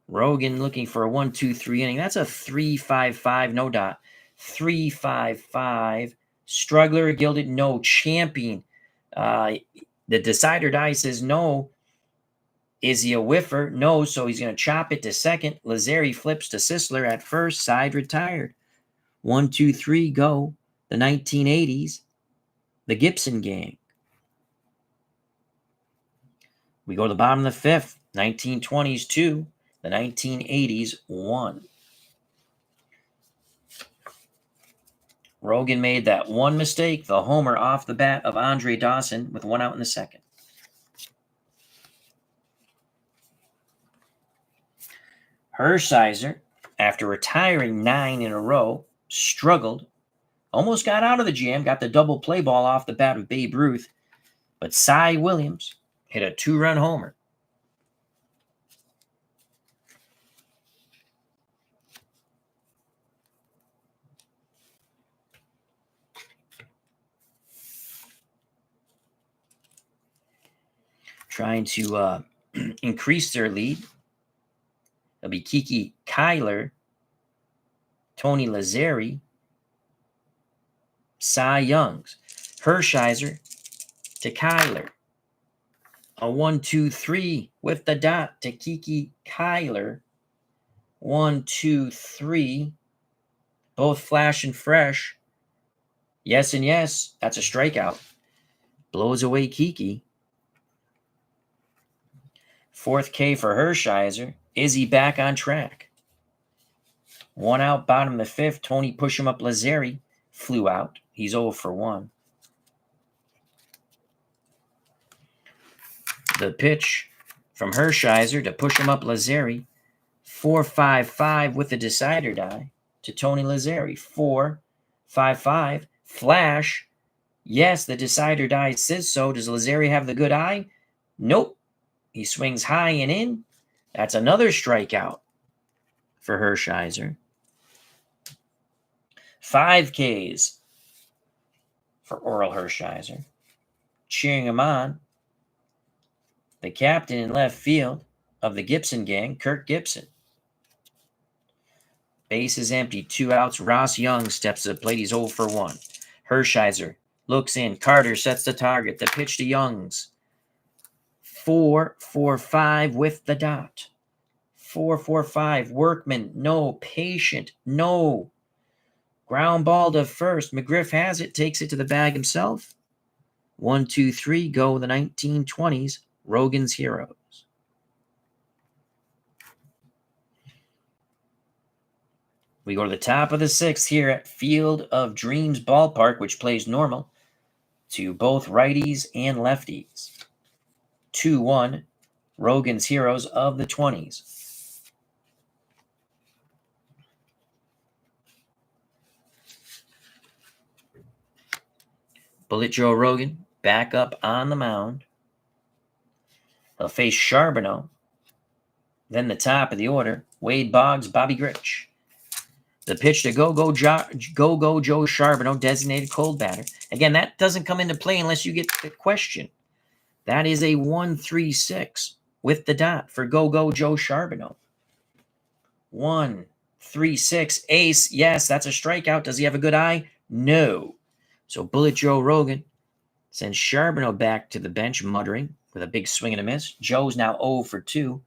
Rogan looking for a 1-2-3 inning. That's a 3-5-5, no dot. 3-5-5. Struggler, Gilded, no. Champion. The decider die says no. Is he a whiffer? No, so he's going to chop it to second. Lazzeri flips to Sisler at first. Side retired. 1-2-3, go. The 1980s. The Gibson gang. We go to the bottom of the 5th. 1920s 2. The 1980s 1. Rogan made that one mistake, the homer off the bat of Andre Dawson with 1 out in the 2nd. Hershiser, after retiring 9 in a row, struggled, almost got out of the jam, got the double play ball off the bat of Babe Ruth, but Cy Williams hit a 2-run homer. Trying to increase their lead. It'll be Kiki Kyler, Tony Lazzeri, Cy Youngs. Hershiser to Kyler. A 1-2-3 with the dot to Kiki Kyler. 1-2-3. Both flash and fresh. Yes and yes. That's a strikeout. Blows away Kiki. 4th K for Hershiser. Is he back on track? 1 out, bottom of the 5th. Tony push him up. Lazzeri flew out. He's 0 for 1. The pitch from Hershiser to push him up. Lazzeri. 4-5-5 with the decider die to Tony Lazzeri. 4-5-5. Flash. Yes, the decider die says so. Does Lazzeri have the good eye? Nope. He swings high and in. That's another strikeout for Hershiser. 5 Ks for Oral Hershiser. Cheering him on, the captain in left field of the Gibson gang, Kirk Gibson. Base is empty. 2 outs. Ross Young steps to the plate. He's 0 for 1. Hershiser looks in. Carter sets the target. The pitch to Youngs. 4-4-5 with the dot. 4-4-5. Workman, no. Patient, no. Ground ball to first. McGriff has it, takes it to the bag himself. 1-2-3, go the 1920s. Rogan's Heroes. We go to the top of the 6th here at Field of Dreams Ballpark, which plays normal to both righties and lefties. 2-1, Rogan's Heroes of the 20s. Bullet Joe Rogan back up on the mound. He'll face Charbonneau. Then the top of the order, Wade Boggs, Bobby Grich. The pitch to Go-Go Joe Charbonneau, designated cold batter. Again, that doesn't come into play unless you get the question. That is a 1-3-6 with the dot for Go-Go Joe Charbonneau. 1-3-6 ace. Yes, that's a strikeout. Does he have a good eye? No. So Bullet Joe Rogan sends Charbonneau back to the bench, muttering with a big swing and a miss. Joe's now 0 for 2.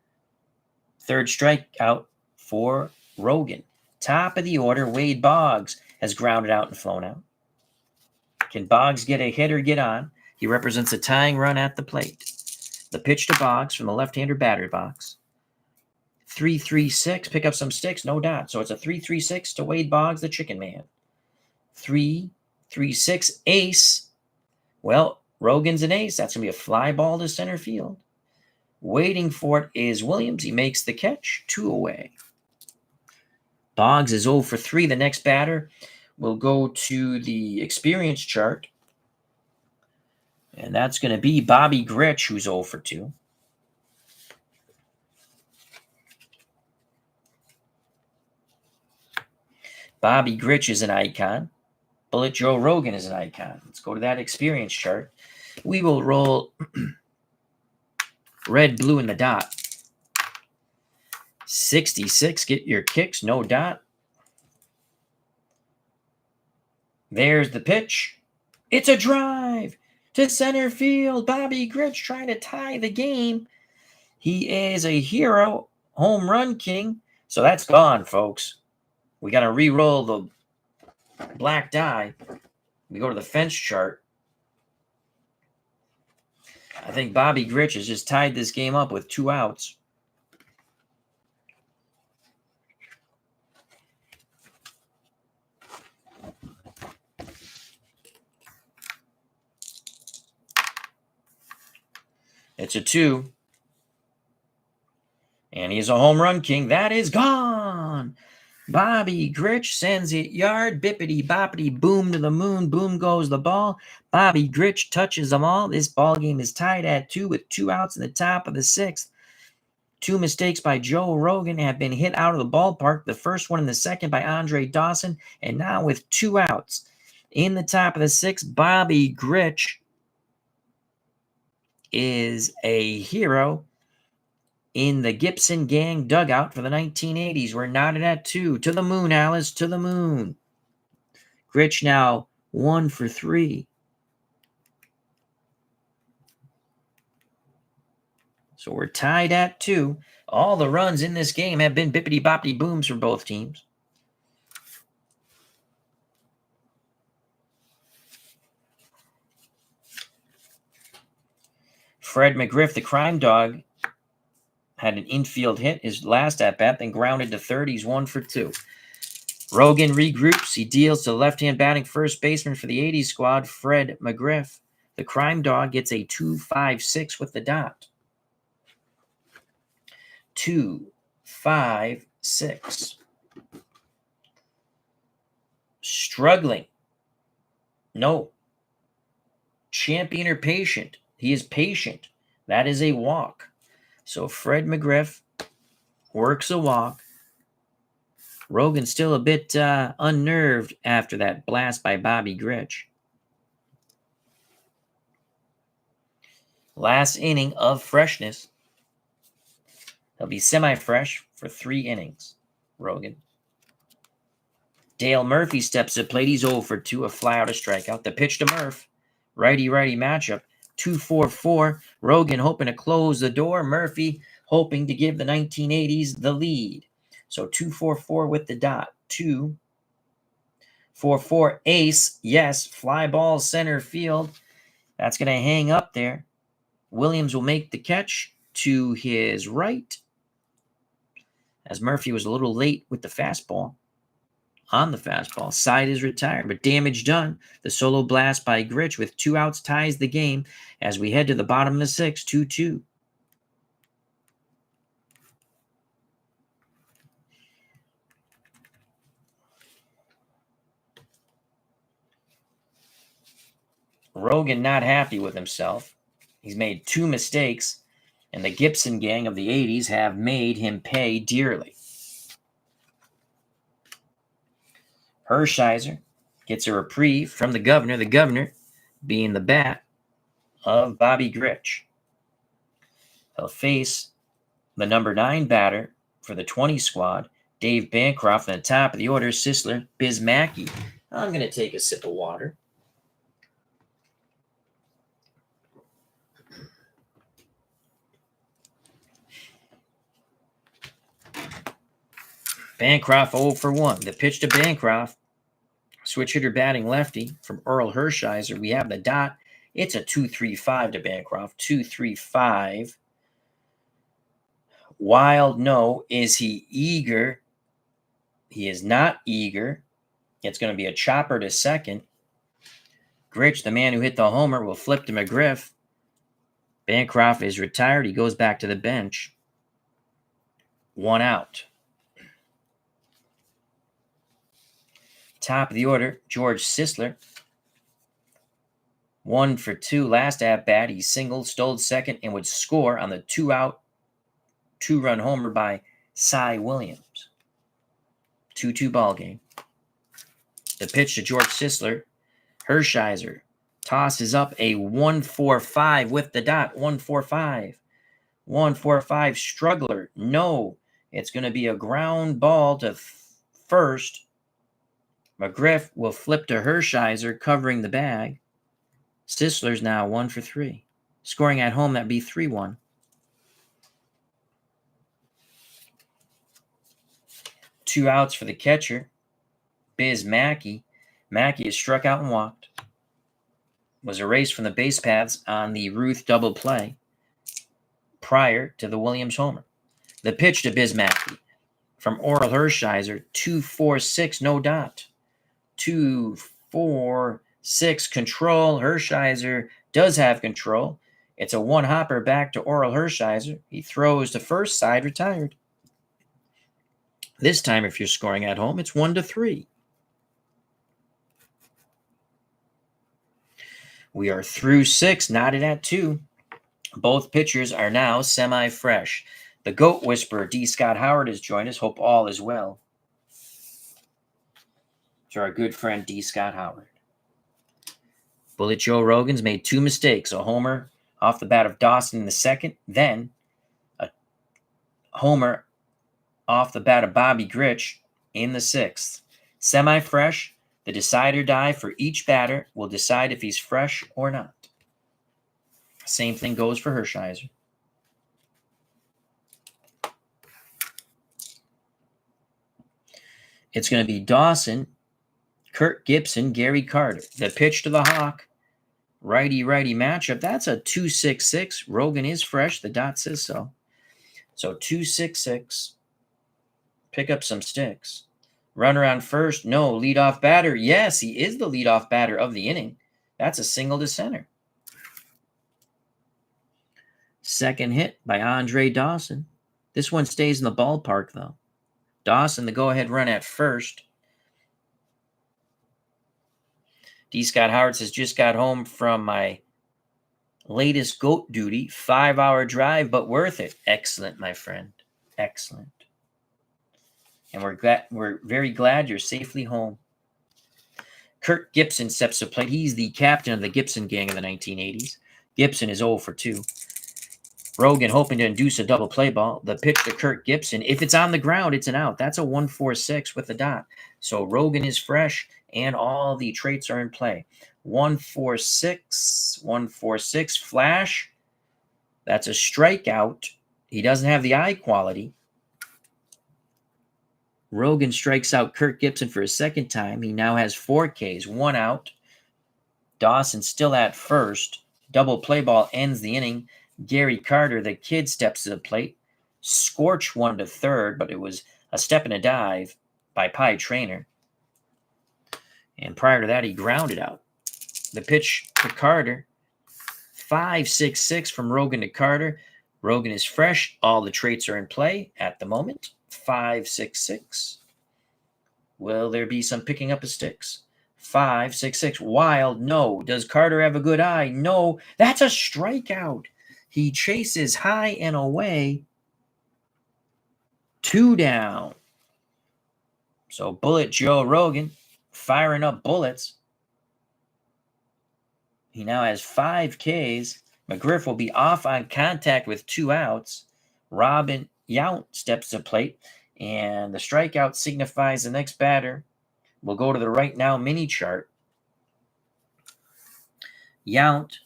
3rd strikeout for Rogan. Top of the order, Wade Boggs has grounded out and flown out. Can Boggs get a hit or get on? He represents a tying run at the plate. The pitch to Boggs from the left-hander batter's box. 3-3-6. Pick up some sticks, no dot. So it's a 3-3-6 to Wade Boggs, the chicken man. 3-3-6 ace. Well, Rogan's an ace. That's going to be a fly ball to center field. Waiting for it is Williams. He makes the catch. 2 away. Boggs is 0 for 3. The next batter will go to the experience chart. And that's going to be Bobby Grich, who's 0 for 2. Bobby Grich is an icon. Bullet Joe Rogan is an icon. Let's go to that experience chart. We will roll red, blue, and the dot. 66, get your kicks, no dot. There's the pitch. It's a drive to center field. Bobby Grich trying to tie the game. He is a hero, home run king. So that's gone, folks. We got to re-roll the black die. We go to the fence chart. I think Bobby Grich has just tied this game up with 2 outs. It's a 2. And he's a home run king. That is gone. Bobby Grich sends it yard. Bippity boppity boom to the moon. Boom goes the ball. Bobby Grich touches them all. This ball game is tied at 2 with 2 outs in the top of the 6th. 2 mistakes by Joe Rogan have been hit out of the ballpark. The first one in the second by Andre Dawson. And now with 2 outs in the top of the 6th, Bobby Grich is a hero in the Gibson gang dugout for the 1980s. We're knotted at 2. To the moon, Alice, to the moon. Grich now 1 for 3. So we're tied at 2. All the runs in this game have been bippity-boppity booms for both teams. Fred McGriff, the crime dog, had an infield hit his last at-bat, then grounded to third. He's 1 for 2. Rogan regroups. He deals to the left-hand batting first baseman for the 80s squad, Fred McGriff. The crime dog gets a 2-5-6 with the dot. 2-5-6. Struggling. No. Champion or patient? He is patient. That is a walk. So Fred McGriff works a walk. Rogan's still a bit unnerved after that blast by Bobby Grich. Last inning of freshness. He'll be semi-fresh for 3 innings, Rogan. Dale Murphy steps to the plate. He's 0 for 2, a fly out, a strikeout. The pitch to Murph. Righty-righty matchup. 2-4-4. Rogan hoping to close the door. Murphy hoping to give the 1980s the lead. So 2-4-4 with the dot. 2-4-4 ace. Yes, fly ball center field. That's going to hang up there. Williams will make the catch to his right, as Murphy was a little late with the fastball. On the fastball, side is retired, but damage done. The solo blast by Grich with 2 outs ties the game as we head to the bottom of the 6th, 2-2. Rogan not happy with himself. He's made 2 mistakes, and the Gibson gang of the 80s have made him pay dearly. Hershiser gets a reprieve from the governor being the bat of Bobby Grich. He'll face the number 9 batter for the 20 squad, Dave Bancroft, on the top of the order, Sisler, Bismacki. I'm going to take a sip of water. Bancroft 0 for 1. The pitch to Bancroft. Switch hitter batting lefty from Earl Hershiser. We have the dot. It's a 2-3-5 to Bancroft. 2-3-5. Wild, no. Is he eager? He is not eager. It's going to be a chopper to second. Gritch, the man who hit the homer, will flip to McGriff. Bancroft is retired. He goes back to the bench. 1 out. Top of the order, George Sisler. 1 for 2 last at bat. He singled, stole second, and would score on the 2-out, 2-run homer by Cy Williams. 2-2 ball game. The pitch to George Sisler. Hershiser tosses up a 1-4-5 with the dot. 1-4-5. 1-4-5 struggler. No. It's going to be a ground ball to first. McGriff will flip to Hershiser, covering the bag. Sisler's now 1 for 3. Scoring at home, that'd be 3-1. Two outs for the catcher, Biz Mackey. Mackey is struck out and walked. Was erased from the base paths on the Ruth double play prior to the Williams homer. The pitch to Biz Mackey from Oral Hershiser, 2-4-6, no dot. 2-4-6 control. Hershiser does have control. It's a 1-hopper back to Oral Hershiser. He throws to first, side retired. This time, if you're scoring at home, it's 1-3. We are through 6, knotted at 2. Both pitchers are now semi-fresh. The GOAT Whisperer, D. Scott Howard, has joined us. Hope all is well. To our good friend, D. Scott Howard. Bullet Joe Rogan's made 2 mistakes. A homer off the bat of Dawson in the second, then a homer off the bat of Bobby Gritch in the 6th. Semi-fresh, the decide or die for each batter will decide if he's fresh or not. Same thing goes for Hershiser. It's going to be Dawson, Kirk Gibson, Gary Carter. The pitch to the Hawk. Righty-righty matchup. That's a 2-6-6. Rogan is fresh. The dot says so. So 2-6-6. Pick up some sticks. Runner on first. No. Leadoff batter. Yes, he is the leadoff batter of the inning. That's a single to center. Second hit by Andre Dawson. This one stays in the ballpark, though. Dawson, the go-ahead run at first. D. Scott Howard says, just got home from my latest GOAT duty. 5-hour drive, but worth it. Excellent, my friend. Excellent. And we're very glad you're safely home. Kirk Gibson steps to plate. He's the captain of the Gibson gang of the 1980s. Gibson is 0 for 2. Rogan hoping to induce a double play ball. The pitch to Kirk Gibson. If it's on the ground, it's an out. That's a 1-4-6 with the dot. So Rogan is fresh, and all the traits are in play. 1-4-6, 1-4-6, flash. That's a strikeout. He doesn't have the eye quality. Rogan strikes out Kirk Gibson for a second time. He now has 4 Ks, 1 out. Dawson still at first. Double play ball ends the inning. Gary Carter, the kid, steps to the plate. Scorch one to third, but it was a step and a dive by Pie Trainer. And prior to that, he grounded out. The pitch to Carter. 5-6-6 from Rogan to Carter. Rogan is fresh. All the traits are in play at the moment. 5-6-6. Will there be some picking up of sticks? 5-6-6. Wild, no. Does Carter have a good eye? No. That's a strikeout. He chases high and away. 2 down. So Bullet Joe Rogan firing up bullets. He now has 5 Ks. McGriff will be off on contact with 2 outs. Robin Yount steps to plate, and the strikeout signifies the next batter. We'll go to the right now mini chart. Yount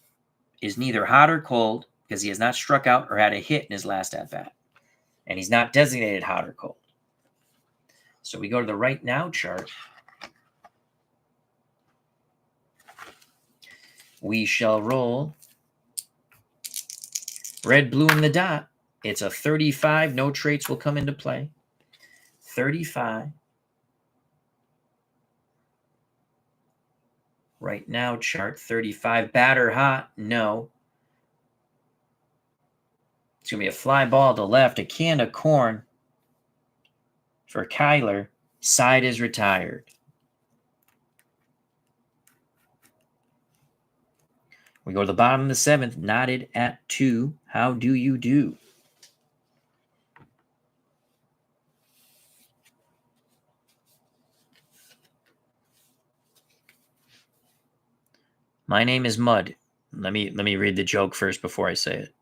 is neither hot or cold because he has not struck out or had a hit in his last at-bat. And he's not designated hot or cold. So we go to the right now chart. We shall roll. Red, blue, and the dot. It's a 35. No traits will come into play. 35. Right now, chart 35. Batter hot. No. It's going to be a fly ball to left. A can of corn for Kyler. Side is retired. We go to the bottom of the 7th. Knotted at 2. How do you do? My name is Mud. Let me read the joke first before I say it.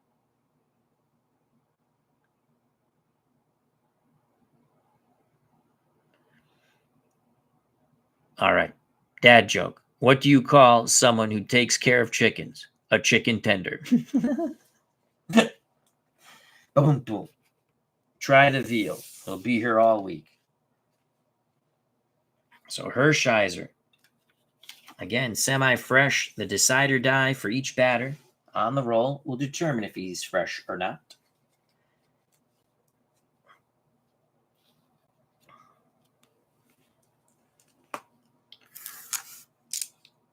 All right. Dad joke. What do you call someone who takes care of chickens? A chicken tender. Boom, boom. Try the veal. It'll be here all week. So Hershiser. Again, semi-fresh. The decide or die for each batter on the roll will determine if he's fresh or not.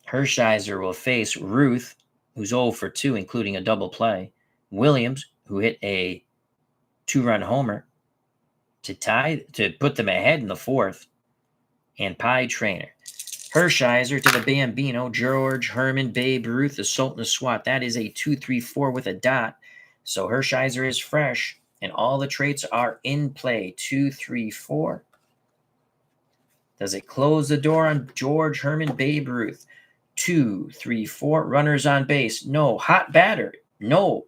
Hershiser will face Ruth, who's 0 for 2, including a double play. Williams, who hit a 2-run homer to put them ahead in the 4th. And Pie Trainer. Hershiser to the Bambino, George Herman, Babe Ruth, the Sultan of Swat. That is a 2-3-4 with a dot. So Hershiser is fresh, and all the traits are in play. 2-3-4. Does it close the door on George Herman, Babe Ruth? 2-3-4. Runners on base. No. Hot batter. No.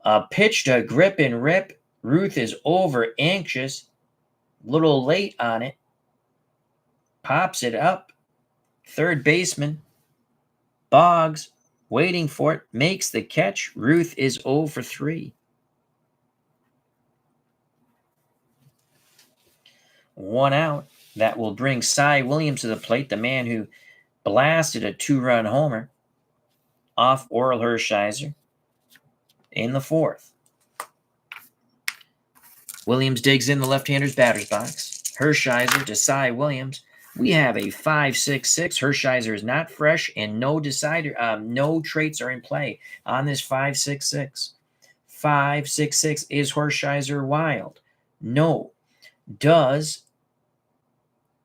A pitch to grip and rip. Ruth is over anxious. Little late on it. Pops it up. Third baseman. Boggs waiting for it. Makes the catch. Ruth is 0 for 3. 1 out. That will bring Cy Williams to the plate, the man who blasted a 2-run homer off Oral Hershiser in the 4th. Williams digs in the left-hander's batter's box. Hershiser to Cy Williams. We have a 5-6-6. Hershiser is not fresh, and no decider, no traits are in play on this 5-6-6. 5-6-6. Is Hershiser wild? No. Does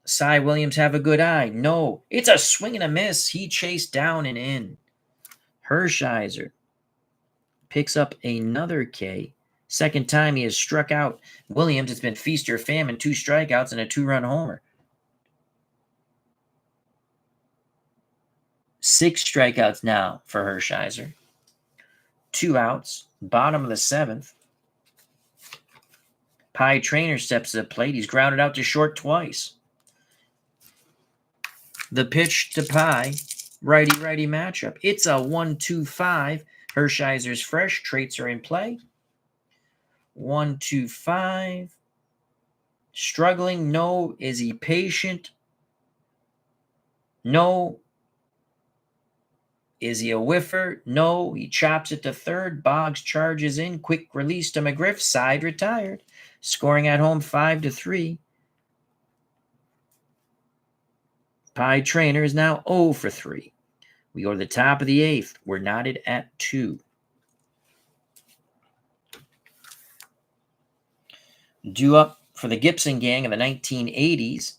Cy Williams have a good eye? No. It's a swing and a miss. He chased down and in. Hershiser picks up another K. Second time he has struck out Williams. It's been feast or famine. 2 strikeouts and a 2-run homer. 6 strikeouts now for Hershiser. 2 outs. Bottom of the 7th. Pie Trainer steps to the plate. He's grounded out to short twice. The pitch to Pie. Righty-righty matchup. It's a 1-2-5. Hershiser's fresh. Traits are in play. 1-2-5. Struggling. No. Is he patient? No. Is he a whiffer? No. He chops it to third. Boggs charges in. Quick release to McGriff. Side retired. Scoring at home 5-3. Pie Trainer is now 0 for 3. We go to the top of the 8th. We're knotted at 2. Due up for the Gibson gang of the 1980s.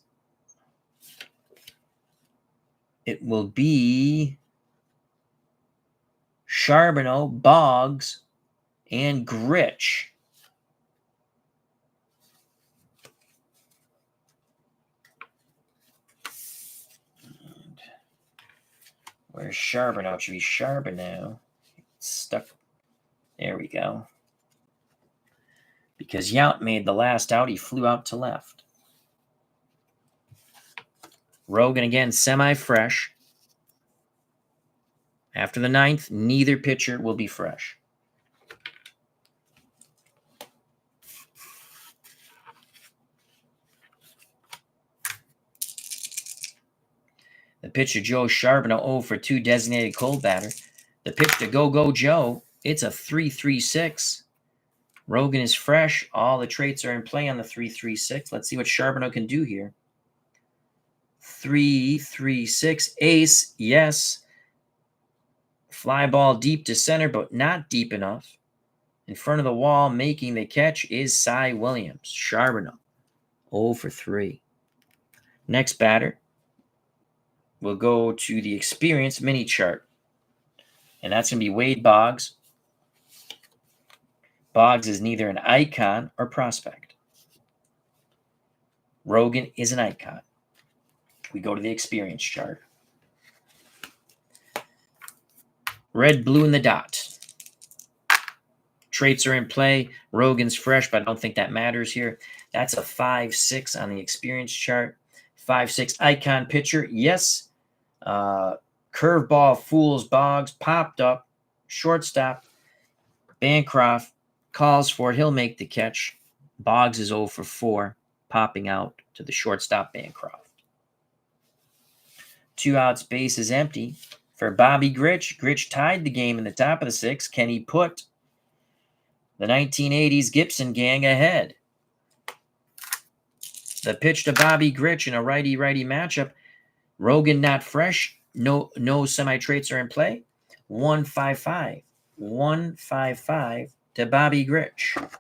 It will be Charbonneau, Boggs, and Gritch. Where's Charbonneau? It should be Charbonneau. It's stuck. There we go. Because Yount made the last out, he flew out to left. Rogan again, semi-fresh. After the 9th, neither pitcher will be fresh. The pitch to Joe Charbonneau, 0 for 2, designated cold batter. The pitch to Go Joe, it's a 3.36. Rogan is fresh. All the traits are in play on the 3.36. Let's see what Charbonneau can do here. 3.36, ace, yes. Fly ball deep to center, but not deep enough. In front of the wall, making the catch is Cy Williams. Charbonneau, 0 for 3. Next batter, we'll go to the experience mini chart. And that's going to be Wade Boggs. Boggs is neither an icon or prospect. Rogan is an icon. We go to the experience chart. Red, blue, and the dot. Traits are in play. Rogan's fresh, but I don't think that matters here. That's a 5.6 on the experience chart. 5.6 icon pitcher. Yes. Curveball fools Boggs. Popped up. Shortstop. Bancroft calls for it. He'll make the catch. Boggs is 0 for 4. Popping out to the shortstop Bancroft. 2 outs, base is empty for Bobby Grich. Grich tied the game in the top of the 6th. Can he put the 1980s Gibson gang ahead? The pitch to Bobby Grich in a righty-righty matchup. Rogan not fresh. No semi-traits are in play. 1.55. 1.55 to Bobby Grich.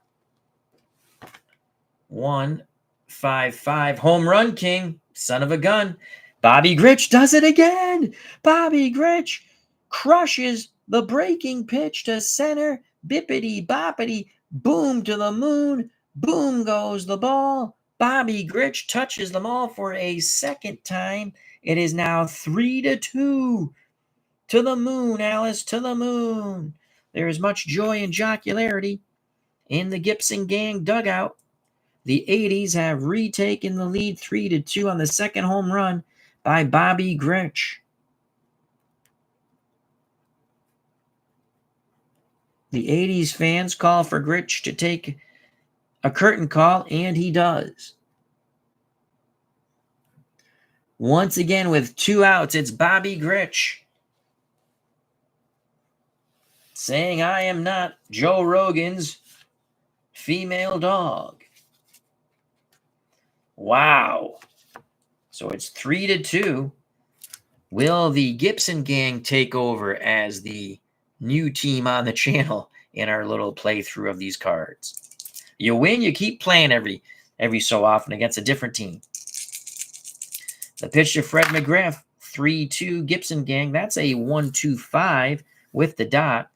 1.55. Home run king. Son of a gun. Bobby Grich does it again. Bobby Grich crushes the breaking pitch to center. Bippity boppity. Boom to the moon. Boom goes the ball. Bobby Grich touches them all for a second time. It is now 3-2. To the moon, Alice, to the moon. There is much joy and jocularity in the Gibson gang dugout. The 80s have retaken the lead 3-2 on the second home run by Bobby Grich. The 80s fans call for Grich to take a curtain call, and he does. Once again, with 2 outs, it's Bobby Grich saying, I am not Joe Rogan's female dog. Wow. So it's 3-2. Will the Gibson gang take over as the new team on the channel in our little playthrough of these cards? You win, you keep playing every so often against a different team. The pitch to Fred McGriff, 3-2 Gibson gang. That's a 1.25 with the dot.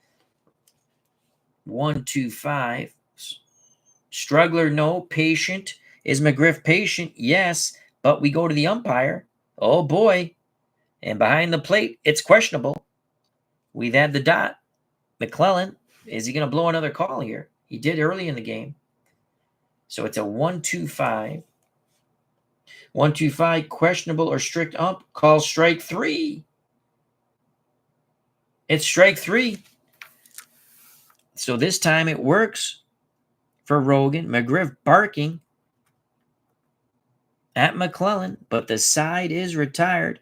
1.25. Struggler, no. Patient. Is McGriff patient? Yes. But we go to the umpire. Oh, boy. And behind the plate, it's questionable. We've had the dot. McClellan, is he going to blow another call here? He did early in the game. So it's a 1.25. 1.25, questionable or strict ump. Call strike 3. It's strike 3. So this time it works for Rogan. McGriff barking at McClellan, but the side is retired.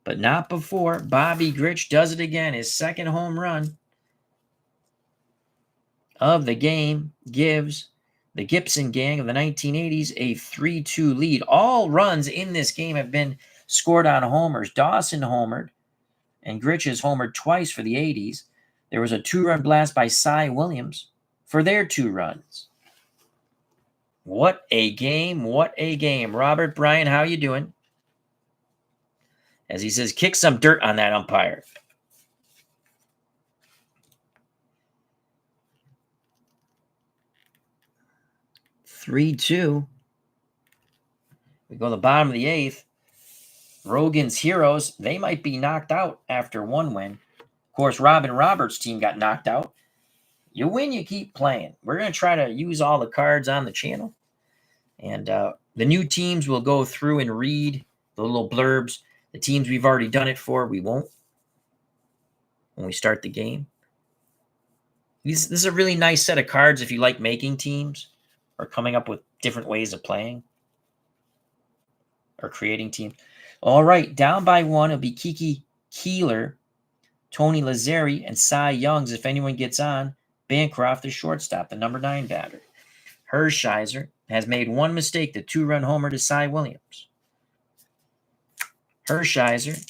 But not before. Bobby Grich does it again. His second home run of the game gives the Gibson gang of the 1980s a 3-2 lead. All runs in this game have been scored on homers. Dawson homered, and Grich has homered twice for the 80s. There was a 2-run blast by Cy Williams for their 2 runs. What a game. What a game. Robert Bryan, how you doing? As he says, kick some dirt on that umpire. (3-2). We go to the bottom of the 8th. Rogan's heroes, they might be knocked out after 1 win. Of course, Robin Roberts' team got knocked out. You win, you keep playing. We're going to try to use all the cards on the channel. And the new teams will go through and read the little blurbs. The teams we've already done it for, we won't when we start the game. This is a really nice set of cards if you like making teams or coming up with different ways of playing or creating teams. All right, down by 1. It'll be Kiki Keeler, Tony Lazzeri, and Cy Youngs. If anyone gets on, Bancroft, the shortstop, the number 9 batter. Hershiser has made one mistake, the 2-run homer to Cy Williams. Hershiser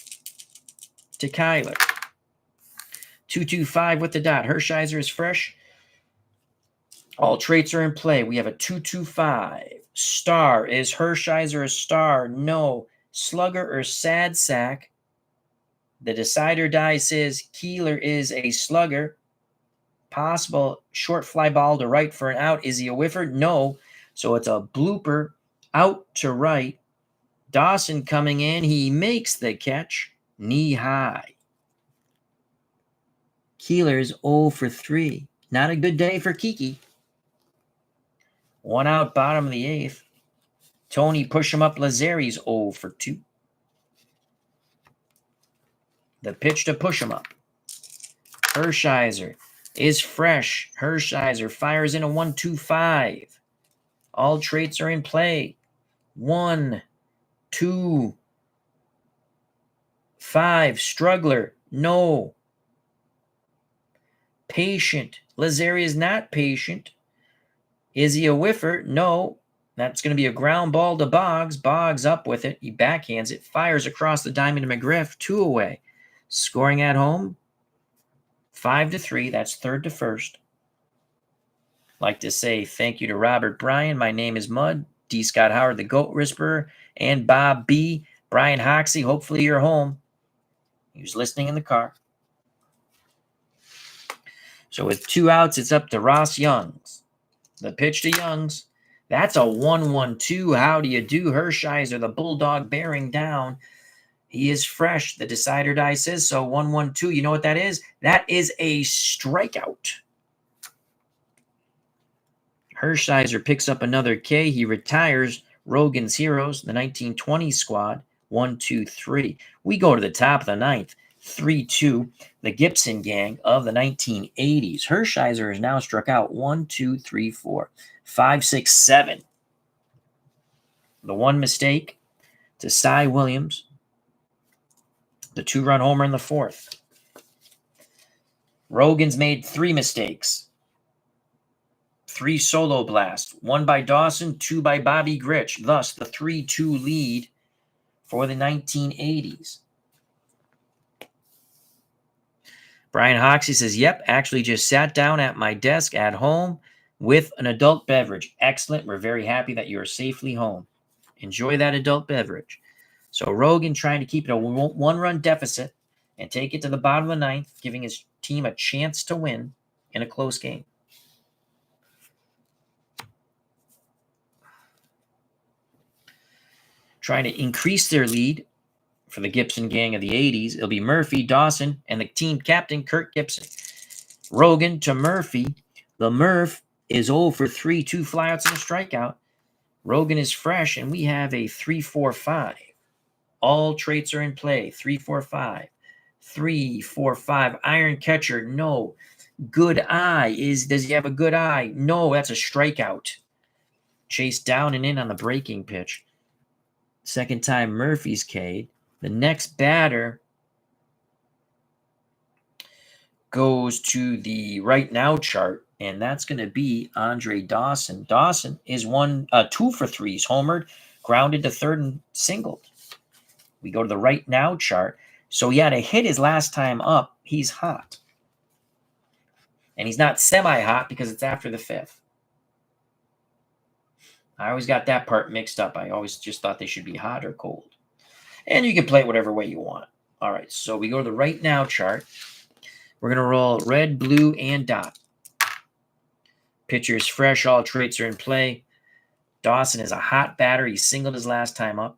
to Kyler. 2-2-5 with the dot. Hershiser is fresh. All traits are in play. We have a 2-2-5. Star. Is Hershiser a star? No. Slugger or sad sack? The decider die says Keeler is a slugger. Possible short fly ball to right for an out. Is he a whiffer? No. So it's a blooper out to right. Dawson coming in. He makes the catch. Knee high. Keeler's 0 for 3. Not a good day for Kiki. 1 out, bottom of the 8th. Tony push him up. Lazzeri's 0 for 2. The pitch to push him up. Hershiser is fresh. Hershiser fires in a 1-2-5. All traits are in play. 1, 2, 5. Struggler. No. Patient. Lazzeri is not patient. Is he a whiffer? No. That's going to be a ground ball to Boggs. Boggs up with it. He backhands it. Fires across the diamond to McGriff. 2 away. Scoring at home. 5-3. That's 3rd to 1st. Like to say thank you to Robert Bryan. My name is Mud. D. Scott Howard, the Goat Whisperer, and Bob B. Brian Hoxie. Hopefully you're home. He was listening in the car. So with 2 outs, it's up to Ross Youngs. The pitch to Youngs. That's a 1-1-2. How do you do? Hershiser, the Bulldog, bearing down. He is fresh. The decider die says so. 1-1-2. You know what that is? That is a strikeout. Hershiser picks up another K. He retires Rogan's Heroes, the 1920's squad. 1-2-3. We go to the top of the 9th. 3-2. The Gibson gang of the 1980s. Hershiser is now struck out 1, 2, 3, 4, 5, 6, 7. The one mistake to Cy Williams. The 2-run homer in the 4th. Rogan's made 3 mistakes. 3 solo blasts. 1 by Dawson, 2 by Bobby Gritch. Thus, the 3-2 lead for the 1980s. Brian Hoxie says, yep, actually just sat down at my desk at home with an adult beverage. Excellent. We're very happy that you are safely home. Enjoy that adult beverage. So Rogan trying to keep it a 1-run deficit and take it to the bottom of the 9th, giving his team a chance to win in a close game. Trying to increase their lead for the Gibson gang of the 80s. It'll be Murphy, Dawson, and the team captain, Kirk Gibson. Rogan to Murphy. The Murph is 0 for 3, 2 flyouts and a strikeout. Rogan is fresh, and we have a 3-4-5. All traits are in play. 3-4-5. 3-4-5. Iron catcher, no. Good eye. Does he have a good eye? No, that's a strikeout. Chased down and in on the breaking pitch. Second time Murphy's K'd. The next batter goes to the right now chart, and that's going to be Andre Dawson. Dawson is 2 for 3. He's homered, grounded to third, and singled. We go to the right now chart. So he had a hit his last time up. He's hot. And he's not semi-hot because it's after the 5th. I always got that part mixed up. I always just thought they should be hot or cold. And you can play it whatever way you want. All right, so we go to the right now chart. We're going to roll red, blue, and dot. Pitcher is fresh. All traits are in play. Dawson is a hot batter. He singled his last time up.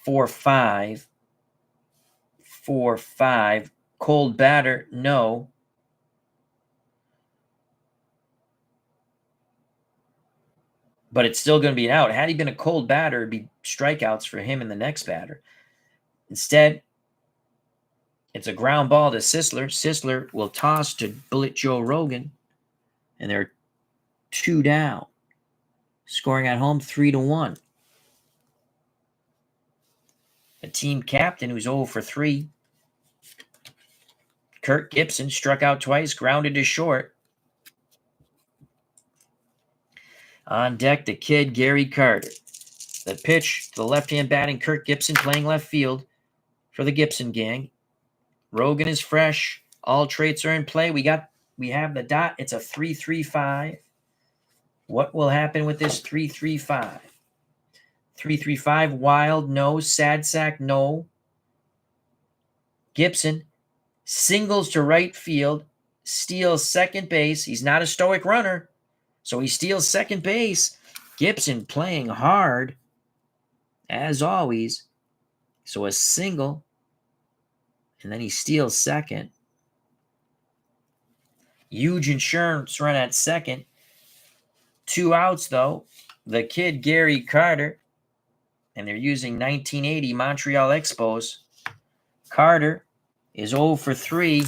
4-5. 4-5. Cold batter, no. But it's still going to be an out. Had he been a cold batter, it'd be strikeouts for him and the next batter. Instead, it's a ground ball to Sisler. Sisler will toss to Bullet Joe Rogan, and they're 2 down. Scoring at home 3-1. The team captain, who's 0 for 3. Kirk Gibson struck out twice, grounded to short. On deck, the kid, Gary Carter. The pitch to the left-hand batting, Kirk Gibson playing left field for the Gibson gang. Rogan is fresh. All traits are in play. We have the dot. It's a 3-3-5. What will happen with this 3-3-5? 3-3-5, wild, no. Sad sack, no. Gibson singles to right field, steals second base. He's not a stoic runner, so he steals second base. Gibson playing hard, as always. So a single, and then he steals second. Huge insurance run at second. 2 outs, though. The kid, Gary Carter, and they're using 1980 Montreal Expos. Carter is 0 for 3.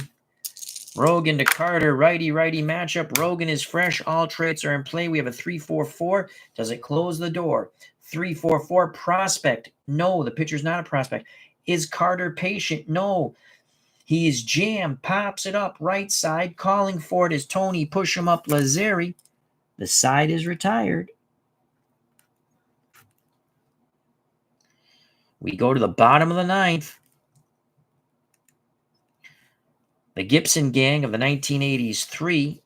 Rogan to Carter, righty-righty matchup. Rogan is fresh. All traits are in play. We have a 3-4-4. Does it close the door? 3-4-4. Prospect. No, the pitcher's not a prospect. Is Carter patient? No. He's jammed. Pops it up. Right side. Calling for it is Tony. Push him up. Lazeri. The side is retired. We go to the bottom of the 9th. The Gibson gang of the 1980's 3.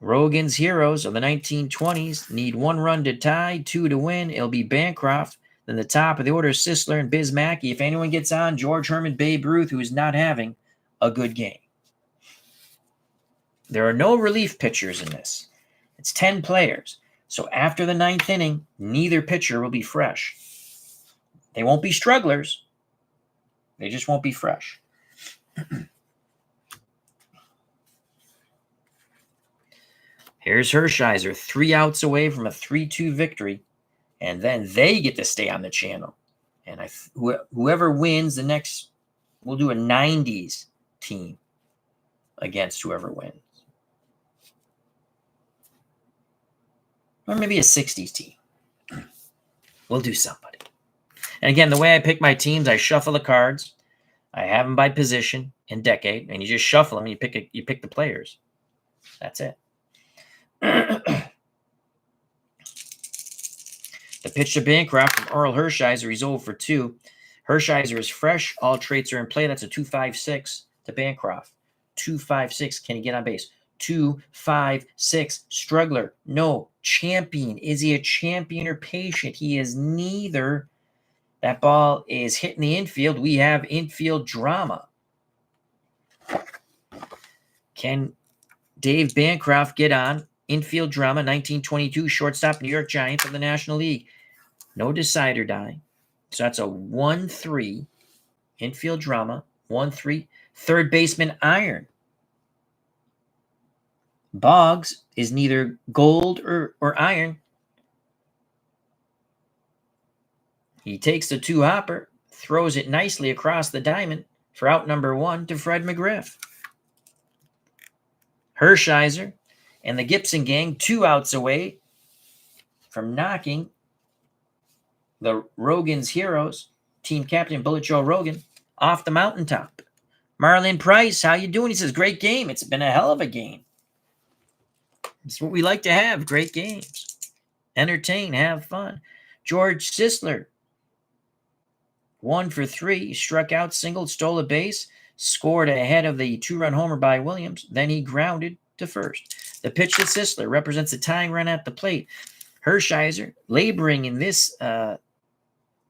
Rogan's heroes of the 1920's need 1 run to tie, 2 to win. It'll be Bancroft. Then the top of the order, Sisler and Biz Mackey. If anyone gets on, George Herman, Babe Ruth, who is not having a good game. There are no relief pitchers in this. It's 10 players. So after the 9th inning, neither pitcher will be fresh. They won't be strugglers. They just won't be fresh. Here's Hershiser, 3 outs away from a 3-2 victory, and then they get to stay on the channel. And whoever wins the next, we'll do a 90s team against whoever wins. Or maybe a 60s team. We'll do somebody. And again, the way I pick my teams, I shuffle the cards. I have them by position and decade, and you just shuffle them and you pick the players. That's it. The pitch to Bancroft from Earl Hershiser. He's 0 for 2. Hershiser is fresh. All traits are in play. That's a 2-5-6 to Bancroft. 2-5-6. Can he get on base? 2-5-6. Struggler. No. Champion. Is he a champion or patient? He is neither. That ball is hitting the infield. We have infield drama. Can Dave Bancroft get on? Infield drama, 1922, shortstop, New York Giants of the National League. No decide or die. So that's a 1-3. Infield drama, 1-3. Third baseman, iron. Boggs is neither gold or iron. He takes the 2-hopper, throws it nicely across the diamond for out number 1 to Fred McGriff. Hershiser and the Gibson gang 2 outs away from knocking the Rogan's heroes, team captain Bullet Joe Rogan, off the mountaintop. Marlon Price, how you doing? He says, great game. It's been a hell of a game. It's what we like to have, great games. Entertain, have fun. George Sisler, 1 for 3. He struck out, singled, stole a base, scored ahead of the 2-run homer by Williams. Then he grounded to first. The pitch to Sisler represents a tying run at the plate. Hershiser laboring in this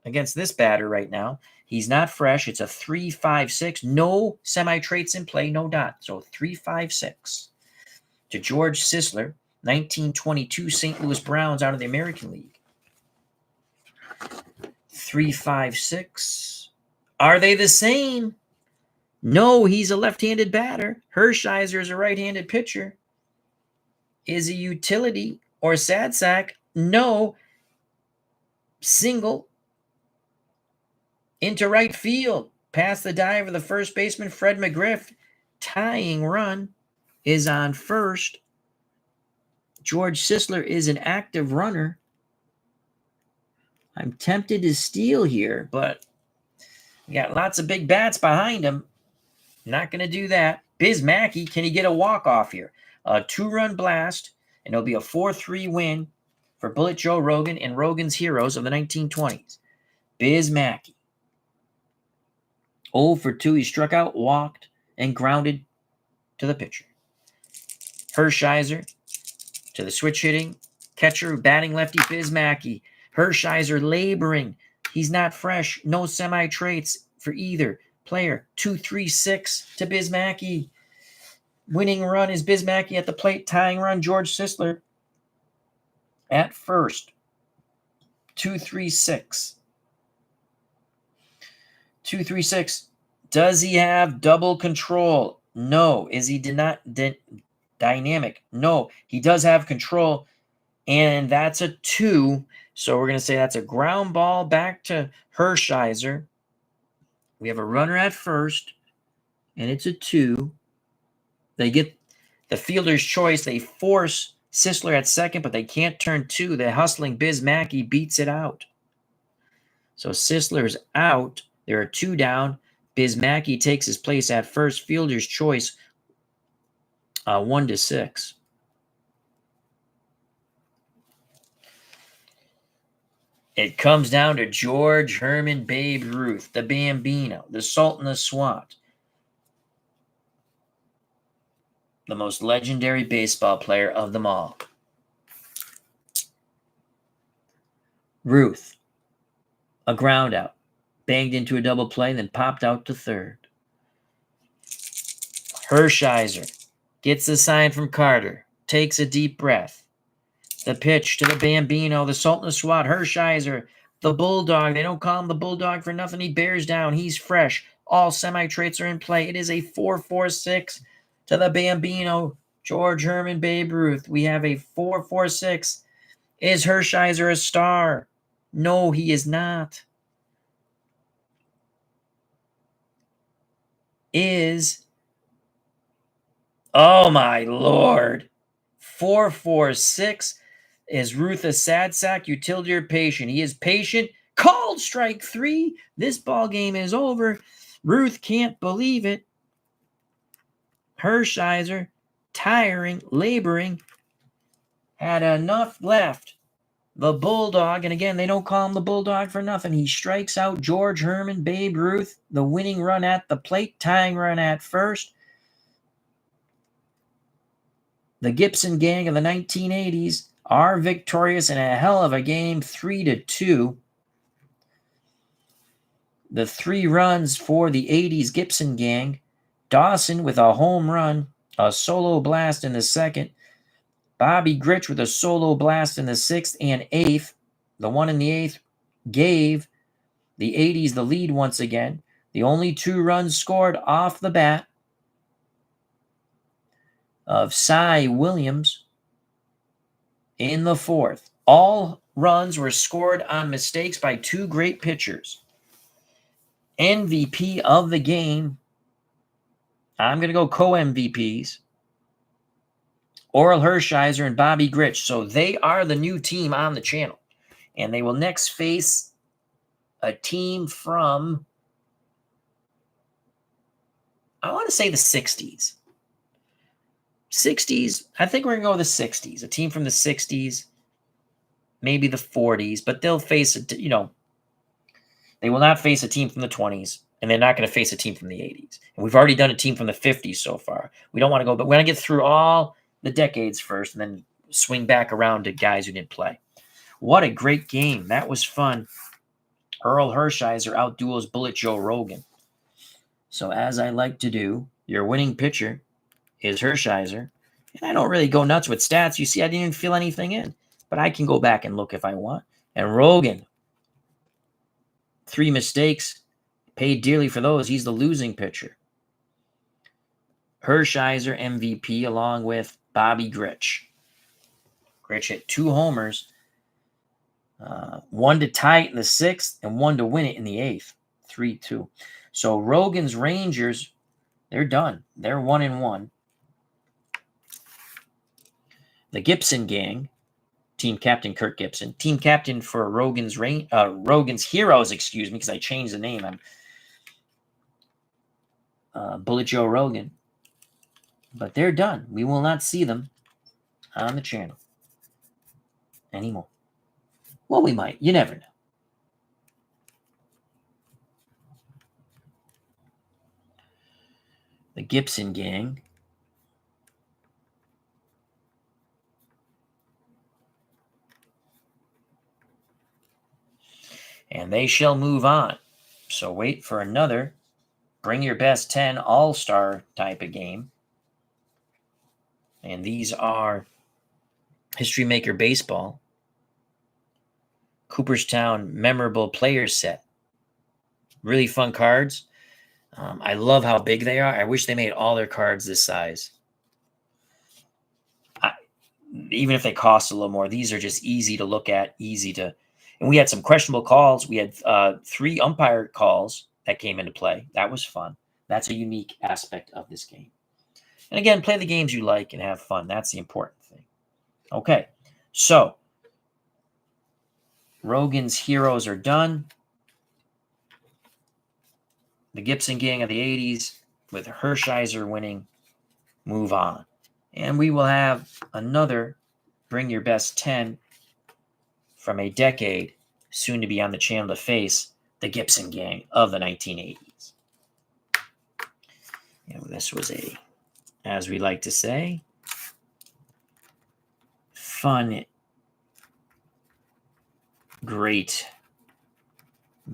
against this batter right now. He's not fresh. It's a 3-5-6. No semi-traits in play, no dot. So 3-5-6 to George Sisler, 1922 St. Louis Browns out of the American League. 3-5-6. Are they the same? No, he's a left-handed batter. Hershiser is a right-handed pitcher. Is he utility or sad sack? No. Single into right field. Past the dive of the first baseman, Fred McGriff. Tying run is on first. George Sisler is an active runner. I'm tempted to steal here, but we got lots of big bats behind him. Not going to do that. Biz Mackey, can he get a walk-off here? A 2-run blast, and it'll be a 4-3 win for Bullet Joe Rogan and Rogan's Heroes of the 1920s. Biz Mackey. 0 for 2. He struck out, walked, and grounded to the pitcher. Hershiser to the switch hitting catcher, batting lefty Biz Mackey. Hershiser laboring. He's not fresh. No semi-traits for either player. 2-3-6 to Biz Mackey. Winning run is Biz Mackey at the plate. Tying run, George Sisler at first. 2-3-6. 2-3-6. Does he have double control? No. Is he dynamic? No. He does have control, and that's a 2. So we're going to say that's a ground ball back to Hershiser. We have a runner at first, and it's a 2. They get the fielder's choice. They force Sisler at second, but they can't turn 2. The hustling Biz Mackey beats it out. So Sisler's out. There are 2 down. Biz Mackey takes his place at first. Fielder's choice, 1-6. It comes down to George Herman Babe Ruth, the Bambino, the Sultan of Swat, the most legendary baseball player of them all. Ruth, a ground out, banged into a double play, then popped out to third. Hershiser gets the sign from Carter, takes a deep breath. The pitch to the Bambino, the Sultan of Swat, Hershiser, the Bulldog. They don't call him the Bulldog for nothing. He bears down. He's fresh. All semi-traits are in play. It is a 4-4-6 to the Bambino, George Herman Babe Ruth. We have a 4-4-6. Is Hershiser a star? No, he is not. Oh my Lord. 4-4-6. Is Ruth a sad sack, utility, or patient? He is patient. Called strike 3. This ball game is over. Ruth can't believe it. Hershiser, tiring, laboring, had enough left. The Bulldog, and again, they don't call him the Bulldog for nothing. He strikes out George Herman Babe Ruth. The winning run at the plate, tying run at first. The Gibson gang of the 1980s are victorious in a hell of a game, 3-2. The 3 runs for the 80s Gibson gang. Dawson with a home run, a solo blast in the second. Bobby Gritch with a solo blast in the 6th and 8th. The one in the 8th gave the 80s the lead once again. The only 2 runs scored off the bat of Cy Williams in the 4th. All runs were scored on mistakes by 2 great pitchers. MVP of the game, I'm going to go co-MVPs, Oral Hershiser and Bobby Gritch. So they are the new team on the channel. And they will next face a team from, I want to say the 60s. 60s, I think we're going to go with the 60s. A team from the 60s, maybe the 40s, but they'll face, they will not face a team from the 20s, and they're not going to face a team from the 80s. And we've already done a team from the 50s so far. We don't want to go, but we're going to get through all the decades first and then swing back around to guys who didn't play. What a great game. That was fun. Earl Hershiser outduels Bullet Joe Rogan. So as I like to do, your winning pitcher is Hershiser. And I don't really go nuts with stats. You see, I didn't even fill anything in. But I can go back and look if I want. And Rogan, 3 mistakes, paid dearly for those. He's the losing pitcher. Hershiser MVP along with Bobby Gritch. Gritch hit 2 homers. 1 to tie it in the 6th and 1 to win it in the 8th. 3-2. So Rogan's Rangers, they're done. They're 1-1. The Gibson gang, Team captain Kirk Gibson. Team captain for Rogan's Heroes, excuse me, because I changed the name. I'm Bullet Joe Rogan. But they're done. We will not see them on the channel anymore. Well, we might. You never know. The Gibson gang. And they shall move on. So wait for another bring your best 10 all-star type of game. And these are History Maker Baseball, Cooperstown Memorable Players Set. Really fun cards. I love how big they are. I wish they made all their cards this size. Even if they cost a little more, these are just easy to look at, and we had some questionable calls. We had 3 umpire calls that came into play. That was fun. That's a unique aspect of this game. And again, play the games you like and have fun. That's the important thing. Okay, so Rogan's Heroes are done. The Gibson gang of the 80s with Hershiser winning, move on. And we will have another Bring Your Best 10 from a decade soon to be on the channel to face the Gibson gang of the 1980s. This was as we like to say, fun, great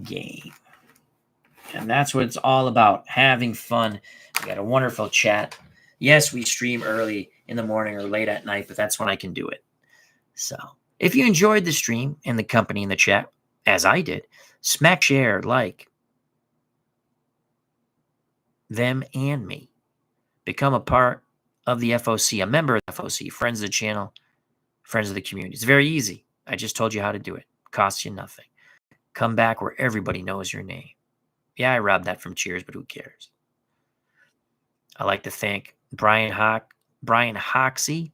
game. And that's what it's all about, having fun. We got a wonderful chat. Yes, we stream early in the morning or late at night, but that's when I can do it. So if you enjoyed the stream and the company in the chat, as I did, smack share, like them and me. Become a part of the FOC, a member of the FOC, friends of the channel, friends of the community. It's very easy. I just told you how to do it. Costs you nothing. Come back where everybody knows your name. Yeah, I robbed that from Cheers, but who cares? I'd like to thank Brian Hoxie,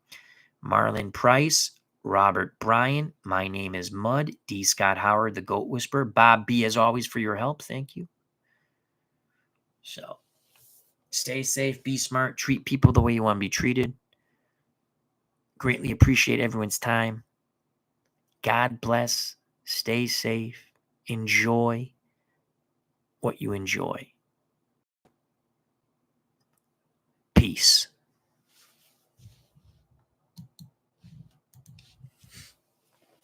Marlon Price, Robert Bryan. My name is Mud. D. Scott Howard, the Goat Whisperer. Bob B, as always, for your help. Thank you. So, stay safe, be smart, treat people the way you want to be treated. Greatly appreciate everyone's time. God bless. Stay safe. Enjoy what you enjoy.